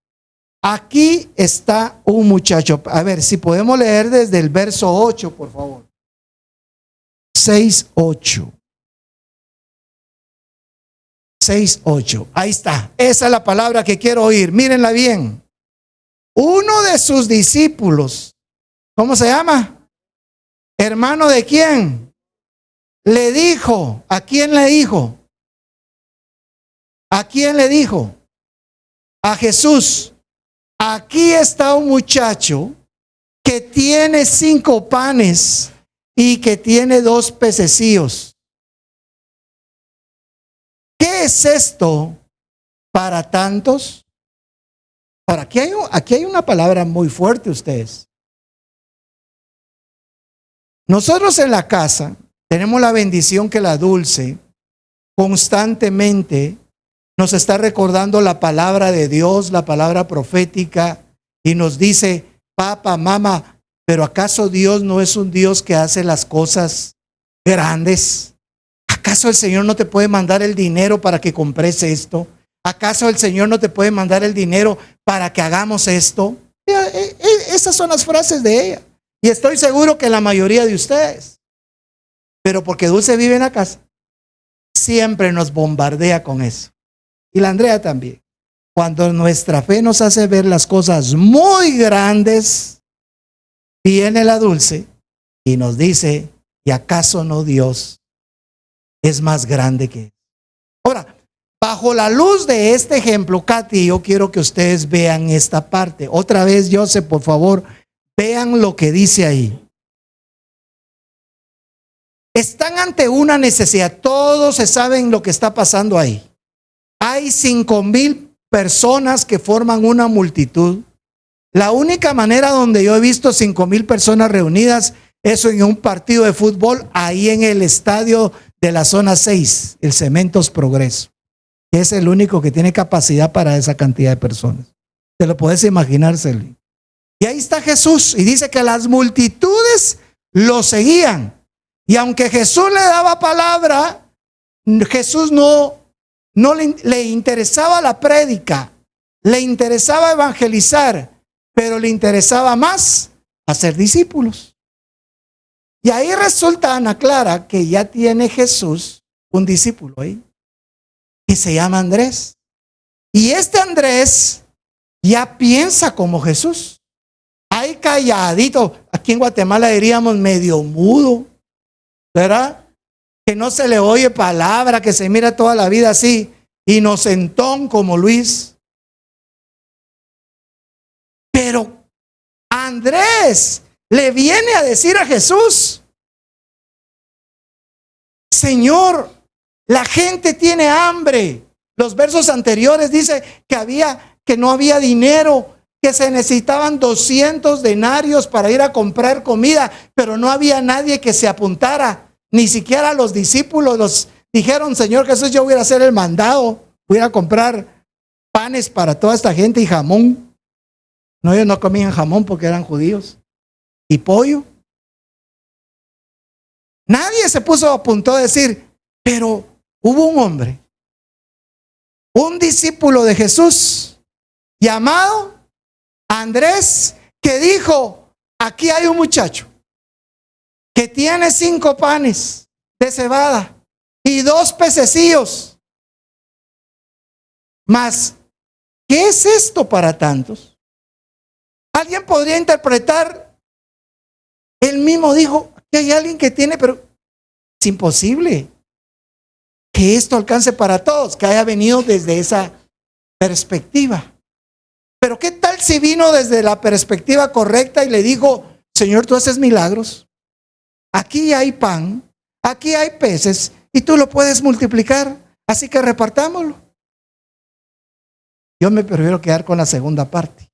Aquí está un muchacho. A ver, si podemos leer desde el verso 8, por favor. 6, 8. 6, 8. Ahí está. Esa es la palabra que quiero oír. Mírenla bien. Uno de sus discípulos, ¿cómo se llama? ¿Hermano de quién? Le dijo. ¿A quién le dijo? ¿A quién le dijo? A Jesús. Aquí está un muchacho que tiene 5 panes y que tiene 2 pececillos. ¿Qué es esto para tantos? Ahora, aquí hay una palabra muy fuerte, ustedes. Nosotros en la casa tenemos la bendición que la Dulce constantemente nos está recordando la palabra de Dios, la palabra profética, y nos dice, papá, mamá, pero ¿acaso Dios no es un Dios que hace las cosas grandes? ¿Acaso el Señor no te puede mandar el dinero para que compres esto? ¿Acaso el Señor no te puede mandar el dinero para que hagamos esto? Esas son las frases de ella. Y estoy seguro que la mayoría de ustedes. Pero porque Dulce vive en la casa, siempre nos bombardea con eso. Y la Andrea también. Cuando nuestra fe nos hace ver las cosas muy grandes, viene la Dulce y nos dice, ¿y acaso no Dios es más grande que él? Ahora, bajo la luz de este ejemplo, Katy, yo quiero que ustedes vean esta parte. Otra vez, Joseph, por favor, vean lo que dice ahí. Están ante una necesidad. Todos se saben lo que está pasando ahí. Hay 5,000 personas que forman una multitud. La única manera donde yo he visto 5,000 personas reunidas es en un partido de fútbol ahí en el estadio de la zona 6, el Cementos Progreso. Es el único que tiene capacidad para esa cantidad de personas. Te lo puedes imaginar, Celui. Y ahí está Jesús y dice que las multitudes lo seguían. Y aunque Jesús le daba palabra, Jesús no le interesaba la prédica, le interesaba evangelizar, pero le interesaba más hacer discípulos. Y ahí resulta, Ana Clara, que ya tiene Jesús un discípulo ahí, que se llama Andrés. Y este Andrés ya piensa como Jesús. Ahí calladito, aquí en Guatemala diríamos medio mudo, ¿verdad? Que no se le oye palabra, que se mira toda la vida así, inocentón como Luis. Pero Andrés le viene a decir a Jesús, Señor, la gente tiene hambre. Los versos anteriores dice que no había dinero, que se necesitaban 200 denarios para ir a comprar comida, pero no había nadie que se apuntara. Ni siquiera los discípulos los dijeron, Señor Jesús, yo voy a hacer el mandado, voy a comprar panes para toda esta gente y jamón. No, ellos no comían jamón porque eran judíos. Y pollo. Nadie se apuntó a decir, pero hubo un hombre, un discípulo de Jesús, llamado Andrés, que dijo, aquí hay un muchacho que tiene 5 panes de cebada y 2 pececillos. Mas, ¿qué es esto para tantos? Alguien podría interpretar, él mismo dijo, que hay alguien que tiene, pero es imposible. que esto alcance para todos, que haya venido desde esa perspectiva. Pero ¿qué tal si vino desde la perspectiva correcta y le dijo, Señor, tú haces milagros, aquí hay pan, aquí hay peces y tú lo puedes multiplicar, así que repartámoslo? Yo me prefiero quedar con la segunda parte,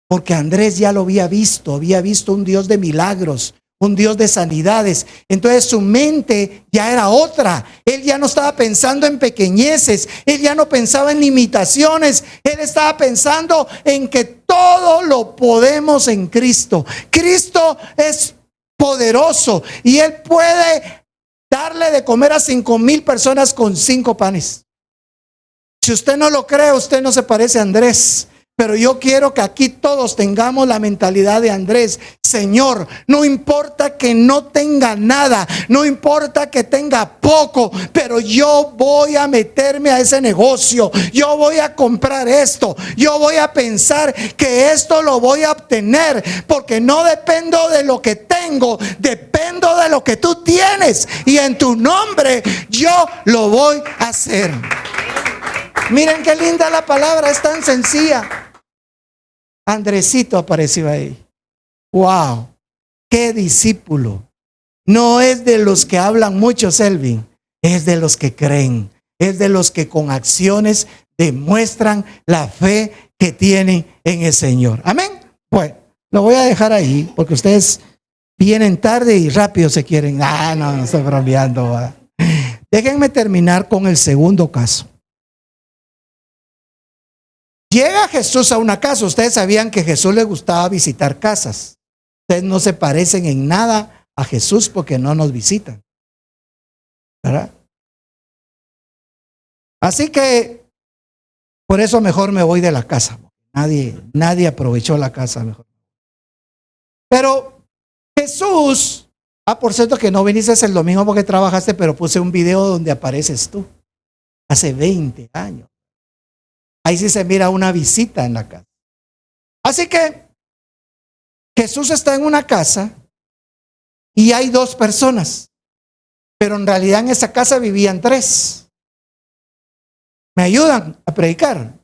porque Andrés ya lo había visto un Dios de milagros, un Dios de sanidades. Entonces su mente ya era otra. Él ya no estaba pensando en pequeñeces, él ya no pensaba en limitaciones, él estaba pensando en que todo lo podemos en Cristo. Cristo es poderoso y él puede darle de comer a 5,000 personas con 5 panes. Si usted no lo cree, usted no se parece a Andrés. Pero yo quiero que aquí todos tengamos la mentalidad de Andrés. Señor, no importa que no tenga nada, no importa que tenga poco, pero yo voy a meterme a ese negocio. Yo voy a comprar esto. Yo voy a pensar que esto lo voy a obtener, porque no dependo de lo que tengo, dependo de lo que tú tienes. Y en tu nombre yo lo voy a hacer. Miren qué linda la palabra, es tan sencilla. Andresito apareció ahí. Wow, qué discípulo. No es de los que hablan mucho, Selvin, es de los que creen, es de los que con acciones demuestran la fe que tienen en el Señor. Amén. Bueno, lo voy a dejar ahí porque ustedes vienen tarde y rápido se quieren. No estoy bromeando. Déjenme terminar con el segundo caso. Llega Jesús a una casa. Ustedes sabían que a Jesús le gustaba visitar casas. Ustedes no se parecen en nada a Jesús porque no nos visitan, ¿verdad? Así que por eso mejor me voy de la casa. Nadie aprovechó la casa mejor. Pero Jesús, por cierto que no viniste el domingo porque trabajaste, pero puse un video donde apareces tú. Hace 20 años. Ahí sí se mira una visita en la casa. Así que Jesús está en una casa y hay 2 personas, pero en realidad en esa casa vivían 3. ¿Me ayudan a predicar?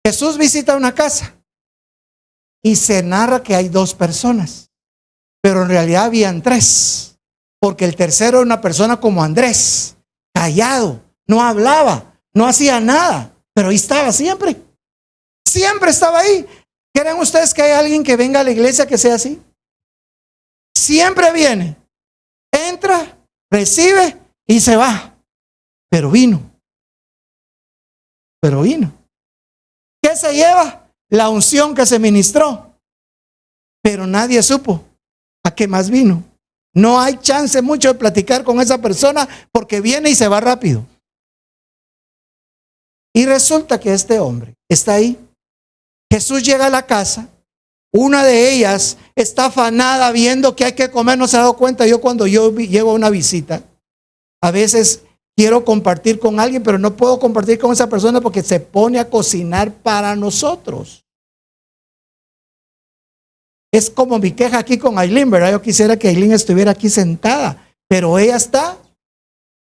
Jesús visita una casa y se narra que hay 2 personas, pero en realidad habían 3, porque el tercero era una persona como Andrés, callado, no hablaba, no hacía nada. Pero ahí estaba siempre. Siempre estaba ahí. ¿Quieren ustedes que haya alguien que venga a la iglesia que sea así? Siempre viene. Entra, recibe y se va. Pero vino. ¿Qué se lleva? La unción que se ministró. Pero nadie supo a qué más vino. No hay chance mucho de platicar con esa persona porque viene y se va rápido. Y resulta que este hombre está ahí. Jesús llega a la casa. Una de ellas está afanada viendo que hay que comer. No se ha dado cuenta. Yo cuando llego a una visita, a veces quiero compartir con alguien, pero no puedo compartir con esa persona porque se pone a cocinar para nosotros. Es como mi queja aquí con Aileen, ¿verdad? Yo quisiera que Aileen estuviera aquí sentada, pero ella está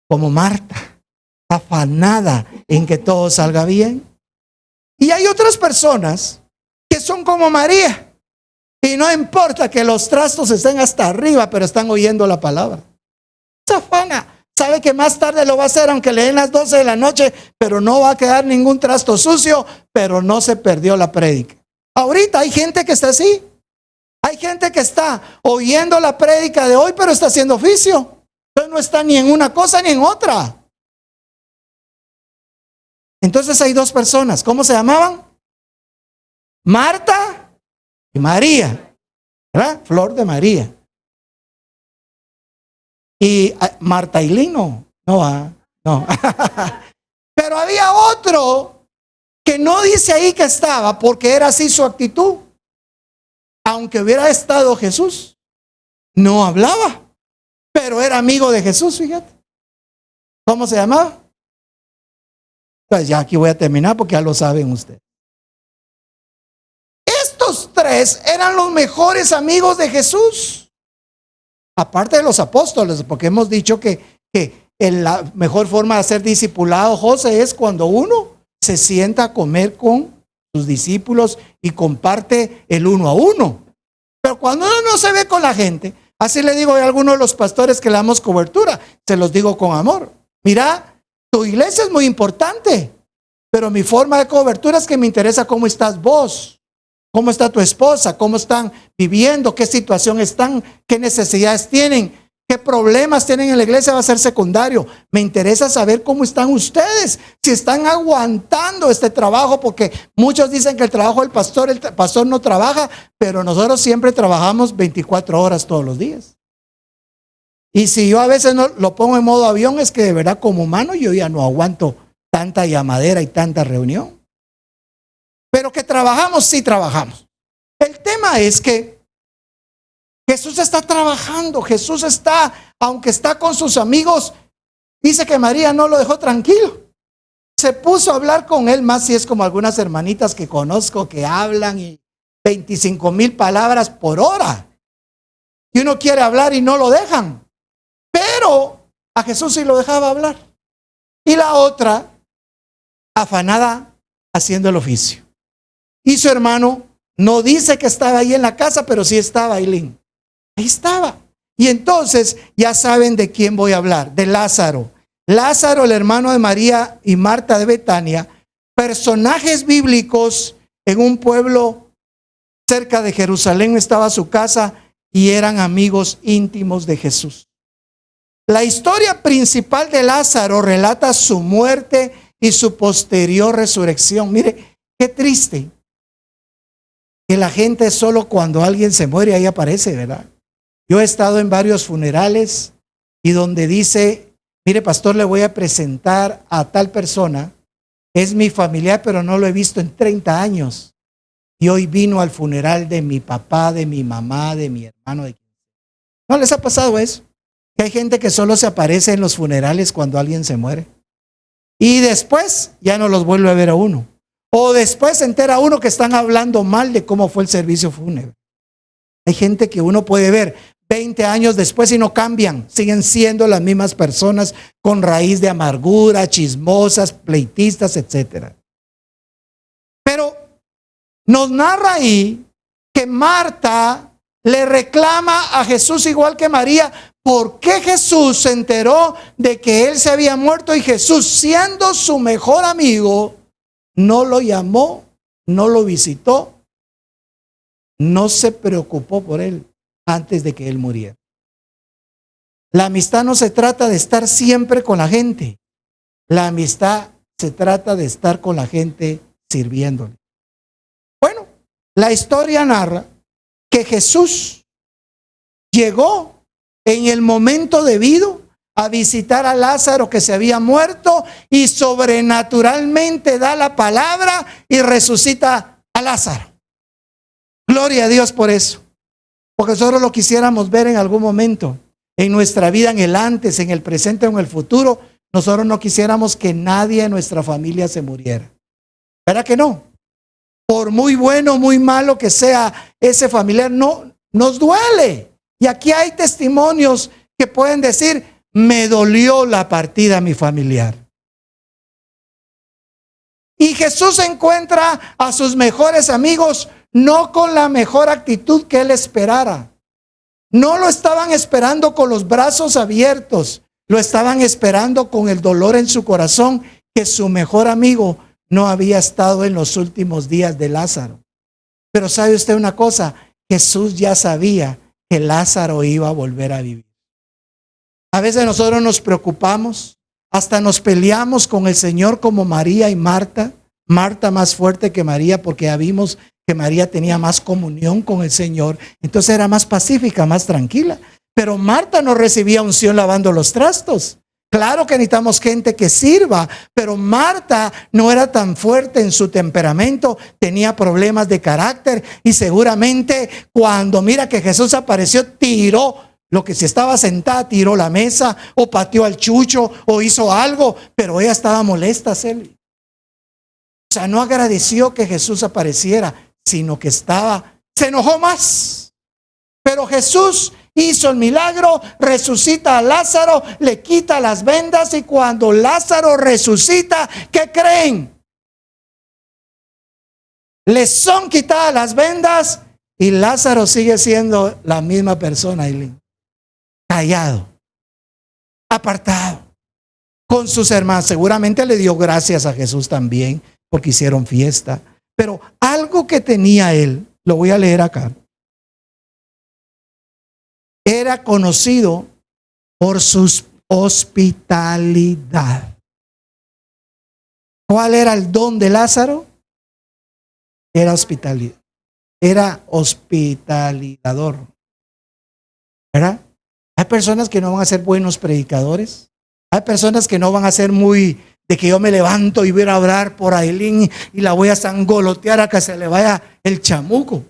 como Marta, afanada en que todo salga bien. Y hay otras personas que son como María y no importa que los trastos estén hasta arriba, pero están oyendo la palabra. Se afana, sabe que más tarde lo va a hacer aunque le den las 12 de la noche, pero no va a quedar ningún trasto sucio, pero no se perdió la prédica. Ahorita hay gente que está así. Hay gente que está oyendo la prédica de hoy, pero está haciendo oficio. Entonces no está ni en una cosa ni en otra. Entonces hay 2 personas. ¿Cómo se llamaban? Marta y María. ¿Verdad? Flor de María. Y Marta y Lino. No. Pero había otro que no dice ahí que estaba porque era así su actitud. Aunque hubiera estado Jesús, no hablaba, pero era amigo de Jesús, fíjate. ¿Cómo se llamaba? Pues ya aquí voy a terminar porque ya lo saben ustedes. Estos 3 eran los mejores amigos de Jesús. Aparte de los apóstoles, porque hemos dicho que la mejor forma de ser discipulado, José, es cuando uno se sienta a comer con sus discípulos y comparte el uno a uno. Pero cuando uno no se ve con la gente, así le digo a algunos de los pastores que le damos cobertura, se los digo con amor. Mira, tu iglesia es muy importante, pero mi forma de cobertura es que me interesa cómo estás vos, cómo está tu esposa, cómo están viviendo, qué situación están, qué necesidades tienen, qué problemas tienen en la iglesia, va a ser secundario. Me interesa saber cómo están ustedes, si están aguantando este trabajo, porque muchos dicen que el pastor no trabaja, pero nosotros siempre trabajamos 24 horas todos los días. Y si yo a veces no lo pongo en modo avión, es que de verdad como humano yo ya no aguanto tanta llamadera y tanta reunión. Pero que trabajamos, sí trabajamos. El tema es que Jesús está trabajando, Jesús está, aunque está con sus amigos, dice que María no lo dejó tranquilo. Se puso a hablar con él, más si es como algunas hermanitas que conozco que hablan y 25,000 palabras por hora. Y uno quiere hablar y no lo dejan. Pero a Jesús sí lo dejaba hablar. Y la otra, afanada haciendo el oficio. Y su hermano no dice que estaba ahí en la casa, pero sí estaba ahí. Ahí estaba. Y entonces ya saben de quién voy a hablar, de Lázaro. Lázaro, el hermano de María y Marta de Betania, personajes bíblicos en un pueblo cerca de Jerusalén, estaba su casa y eran amigos íntimos de Jesús. La historia principal de Lázaro relata su muerte y su posterior resurrección. Mire, qué triste que la gente solo cuando alguien se muere ahí aparece, ¿verdad? Yo he estado en varios funerales y donde dice, mire pastor, le voy a presentar a tal persona, es mi familiar, pero no lo he visto en 30 años. Y hoy vino al funeral de mi papá, de mi mamá, de mi hermano. ¿No les ha pasado eso? Que hay gente que solo se aparece en los funerales cuando alguien se muere. Y después ya no los vuelve a ver a uno. O después se entera uno que están hablando mal de cómo fue el servicio fúnebre. Hay gente que uno puede ver 20 años después y no cambian. Siguen siendo las mismas personas con raíz de amargura, chismosas, pleitistas, etc. Pero nos narra ahí que Marta le reclama a Jesús igual que María. ¿Por qué Jesús se enteró de que él se había muerto y Jesús, siendo su mejor amigo, no lo llamó, no lo visitó, no se preocupó por él antes de que él muriera? La amistad no se trata de estar siempre con la gente. La amistad se trata de estar con la gente sirviéndole. Bueno, la historia narra que Jesús llegó en el momento debido a visitar a Lázaro que se había muerto y sobrenaturalmente da la palabra y resucita a Lázaro. Gloria a Dios por eso. Porque nosotros lo quisiéramos ver en algún momento en nuestra vida, en el antes, en el presente o en el futuro. Nosotros no quisiéramos que nadie de nuestra familia se muriera. ¿Verdad que no? Por muy bueno o muy malo que sea ese familiar, no nos duele. Y aquí hay testimonios que pueden decir, me dolió la partida de mi familiar. Y Jesús encuentra a sus mejores amigos no con la mejor actitud que él esperara. No lo estaban esperando con los brazos abiertos, lo estaban esperando con el dolor en su corazón que su mejor amigo no había estado en los últimos días de Lázaro. Pero ¿sabe usted una cosa? Jesús ya sabía que Lázaro iba a volver a vivir. A veces nosotros nos preocupamos, hasta nos peleamos con el Señor como María y Marta. Marta más fuerte que María porque ya vimos que María tenía más comunión con el Señor. Entonces era más pacífica, más tranquila. Pero Marta no recibía unción lavando los trastos. Claro que necesitamos gente que sirva, pero Marta no era tan fuerte en su temperamento, tenía problemas de carácter y seguramente cuando mira que Jesús apareció, tiró lo que si estaba sentada, tiró la mesa o pateó al chucho o hizo algo, pero ella estaba molesta, Celvi. O sea, no agradeció que Jesús apareciera, sino que se enojó más. Pero Jesús hizo el milagro, resucita a Lázaro, le quita las vendas y cuando Lázaro resucita, ¿qué creen? Le son quitadas las vendas y Lázaro sigue siendo la misma persona, Aileen. Callado, apartado, con sus hermanos. Seguramente le dio gracias a Jesús también porque hicieron fiesta. Pero algo que tenía él, lo voy a leer acá. Era conocido por su hospitalidad. ¿Cuál era el don de Lázaro? Era hospitalidad. Era hospitalidador. ¿Verdad? Hay personas que no van a ser buenos predicadores. Hay personas que no van a ser muy de que yo me levanto y voy a orar por Aileen y la voy a sangolotear a que se le vaya el chamuco.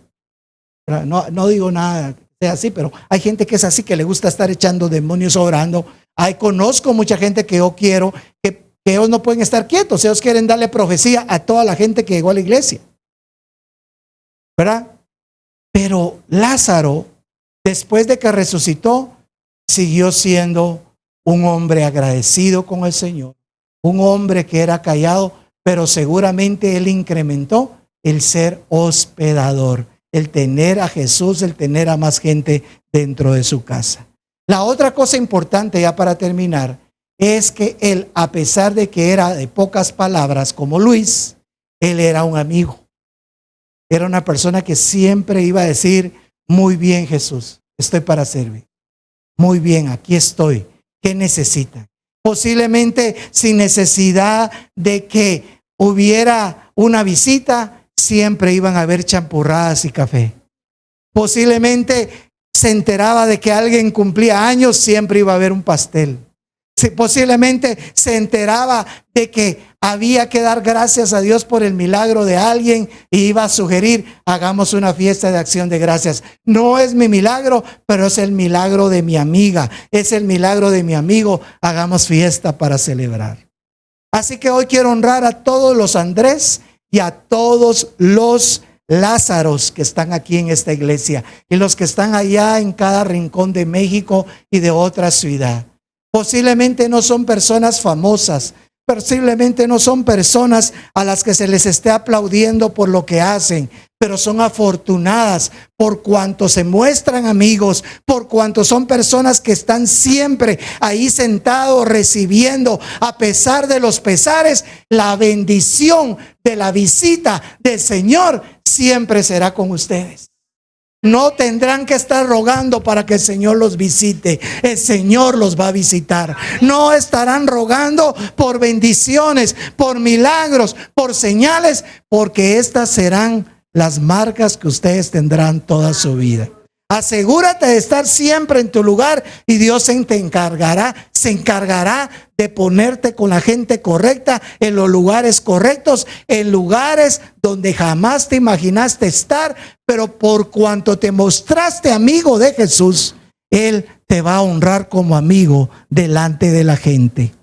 No digo nada que sea así, pero hay gente que es así, que le gusta estar echando demonios orando. Conozco mucha gente que yo quiero, que ellos no pueden estar quietos. Ellos quieren darle profecía a toda la gente que llegó a la iglesia. ¿Verdad? Pero Lázaro, después de que resucitó, siguió siendo un hombre agradecido con el Señor, un hombre que era callado, pero seguramente él incrementó el ser hospedador, el tener a Jesús, el tener a más gente dentro de su casa. La otra cosa importante, ya para terminar, es que él, a pesar de que era de pocas palabras como Luis, él era un amigo. Era una persona que siempre iba a decir, muy bien Jesús, estoy para servir. Muy bien, aquí estoy. ¿Qué necesitan? Posiblemente sin necesidad de que hubiera una visita, siempre iban a haber champurradas y café. Posiblemente se enteraba de que alguien cumplía años, siempre iba a haber un pastel. Posiblemente se enteraba de que había que dar gracias a Dios por el milagro de alguien y iba a sugerir, hagamos una fiesta de acción de gracias. No es mi milagro, pero es el milagro de mi amiga, es el milagro de mi amigo, hagamos fiesta para celebrar. Así que hoy quiero honrar a todos los Andrés y a todos los Lázaros que están aquí en esta iglesia y los que están allá en cada rincón de México y de otra ciudad. Posiblemente no son personas famosas, posiblemente no son personas a las que se les esté aplaudiendo por lo que hacen, pero son afortunadas por cuanto se muestran amigos, por cuanto son personas que están siempre ahí sentados recibiendo, a pesar de los pesares, la bendición de la visita del Señor siempre será con ustedes. No tendrán que estar rogando para que el Señor los visite. El Señor los va a visitar. No estarán rogando por bendiciones, por milagros, por señales, porque estas serán las marcas que ustedes tendrán toda su vida. Asegúrate de estar siempre en tu lugar y Dios se encargará de ponerte con la gente correcta, en los lugares correctos, en lugares donde jamás te imaginaste estar, pero por cuanto te mostraste amigo de Jesús, Él te va a honrar como amigo delante de la gente.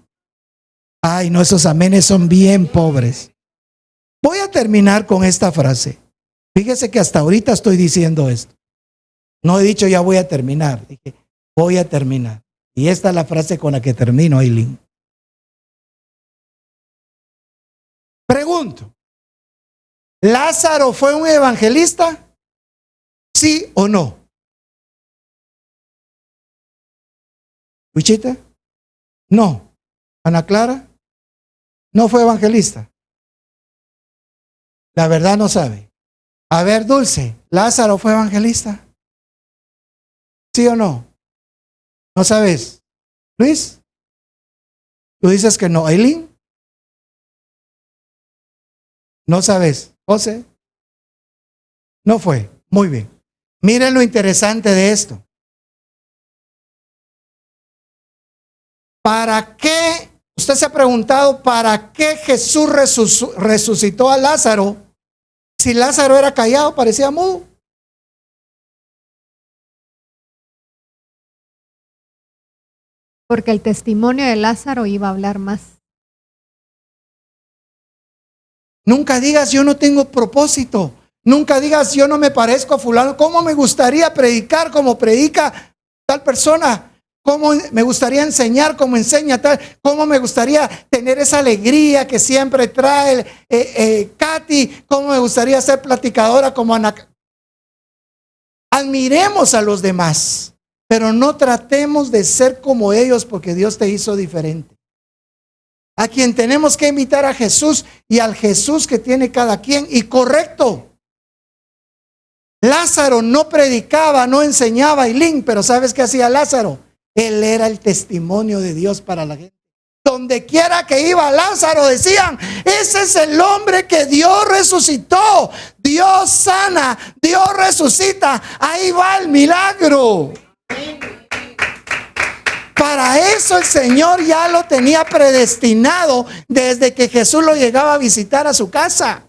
Ay, no, esos amenes son bien pobres. Voy a terminar con esta frase. Fíjese que hasta ahorita estoy diciendo esto. No he dicho ya voy a terminar, dije voy a terminar. Y esta es la frase con la que termino, Aileen. Pregunto, ¿Lázaro fue un evangelista? ¿Sí o no? ¿Wichita? No. ¿Ana Clara? ¿No fue evangelista? La verdad no sabe. A ver, Dulce, ¿Lázaro fue evangelista? ¿Sí o no? ¿No sabes? Luis, tú dices que no. ¿Aileen? ¿No sabes? José, no fue. Muy bien. Miren lo interesante de esto. ¿Para qué? Usted se ha preguntado, ¿para qué Jesús resucitó a Lázaro? Si Lázaro era callado, parecía mudo. Porque el testimonio de Lázaro iba a hablar más. Nunca digas yo no tengo propósito. Nunca digas yo no me parezco a fulano. ¿Cómo me gustaría predicar como predica tal persona, cómo me gustaría enseñar, cómo enseña tal, cómo me gustaría tener esa alegría que siempre trae Katy, cómo me gustaría ser platicadora como Ana. Admiremos a los demás, pero no tratemos de ser como ellos porque Dios te hizo diferente. A quien tenemos que imitar a Jesús y al Jesús que tiene cada quien, y correcto. Lázaro no predicaba, no enseñaba, pero ¿sabes qué hacía Lázaro? Él era el testimonio de Dios para la gente. Donde quiera que iba Lázaro decían, ese es el hombre que Dios resucitó. Dios sana, Dios resucita. Ahí va el milagro. Para eso el Señor ya lo tenía predestinado desde que Jesús lo llegaba a visitar a su casa.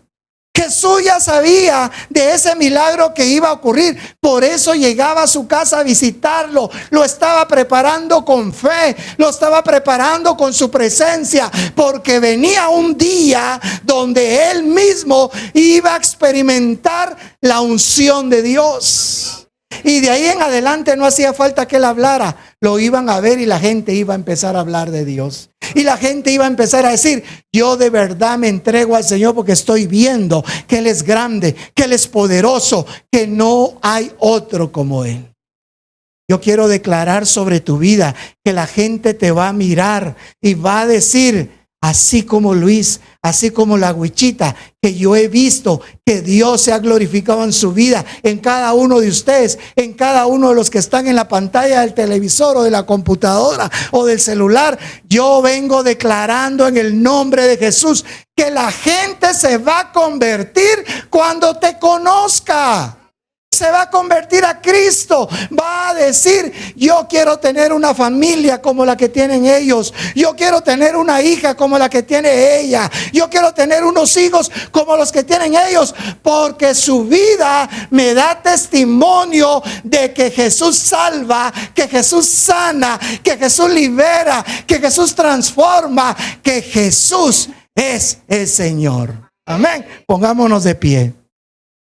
Jesús ya sabía de ese milagro que iba a ocurrir. Por eso llegaba a su casa a visitarlo. Lo estaba preparando con fe. Lo estaba preparando con su presencia. Porque venía un día donde él mismo iba a experimentar la unción de Dios. Y de ahí en adelante no hacía falta que él hablara. Lo iban a ver y la gente iba a empezar a hablar de Dios. Y la gente iba a empezar a decir, yo de verdad me entrego al Señor porque estoy viendo que Él es grande, que Él es poderoso, que no hay otro como Él. Yo quiero declarar sobre tu vida que la gente te va a mirar y va a decir, así como Luis, así como la Huichita, que yo he visto que Dios se ha glorificado en su vida, en cada uno de ustedes, en cada uno de los que están en la pantalla del televisor o de la computadora o del celular. Yo vengo declarando en el nombre de Jesús que la gente se va a convertir cuando te conozca. Se va a convertir a Cristo. Va a decir, yo quiero tener una familia como la que tienen ellos. Yo quiero tener una hija como la que tiene ella. Yo quiero tener unos hijos como los que tienen ellos. Porque su vida me da testimonio de que Jesús salva, que Jesús sana, que Jesús libera, que Jesús transforma, que Jesús es el Señor. Amén. Pongámonos de pie.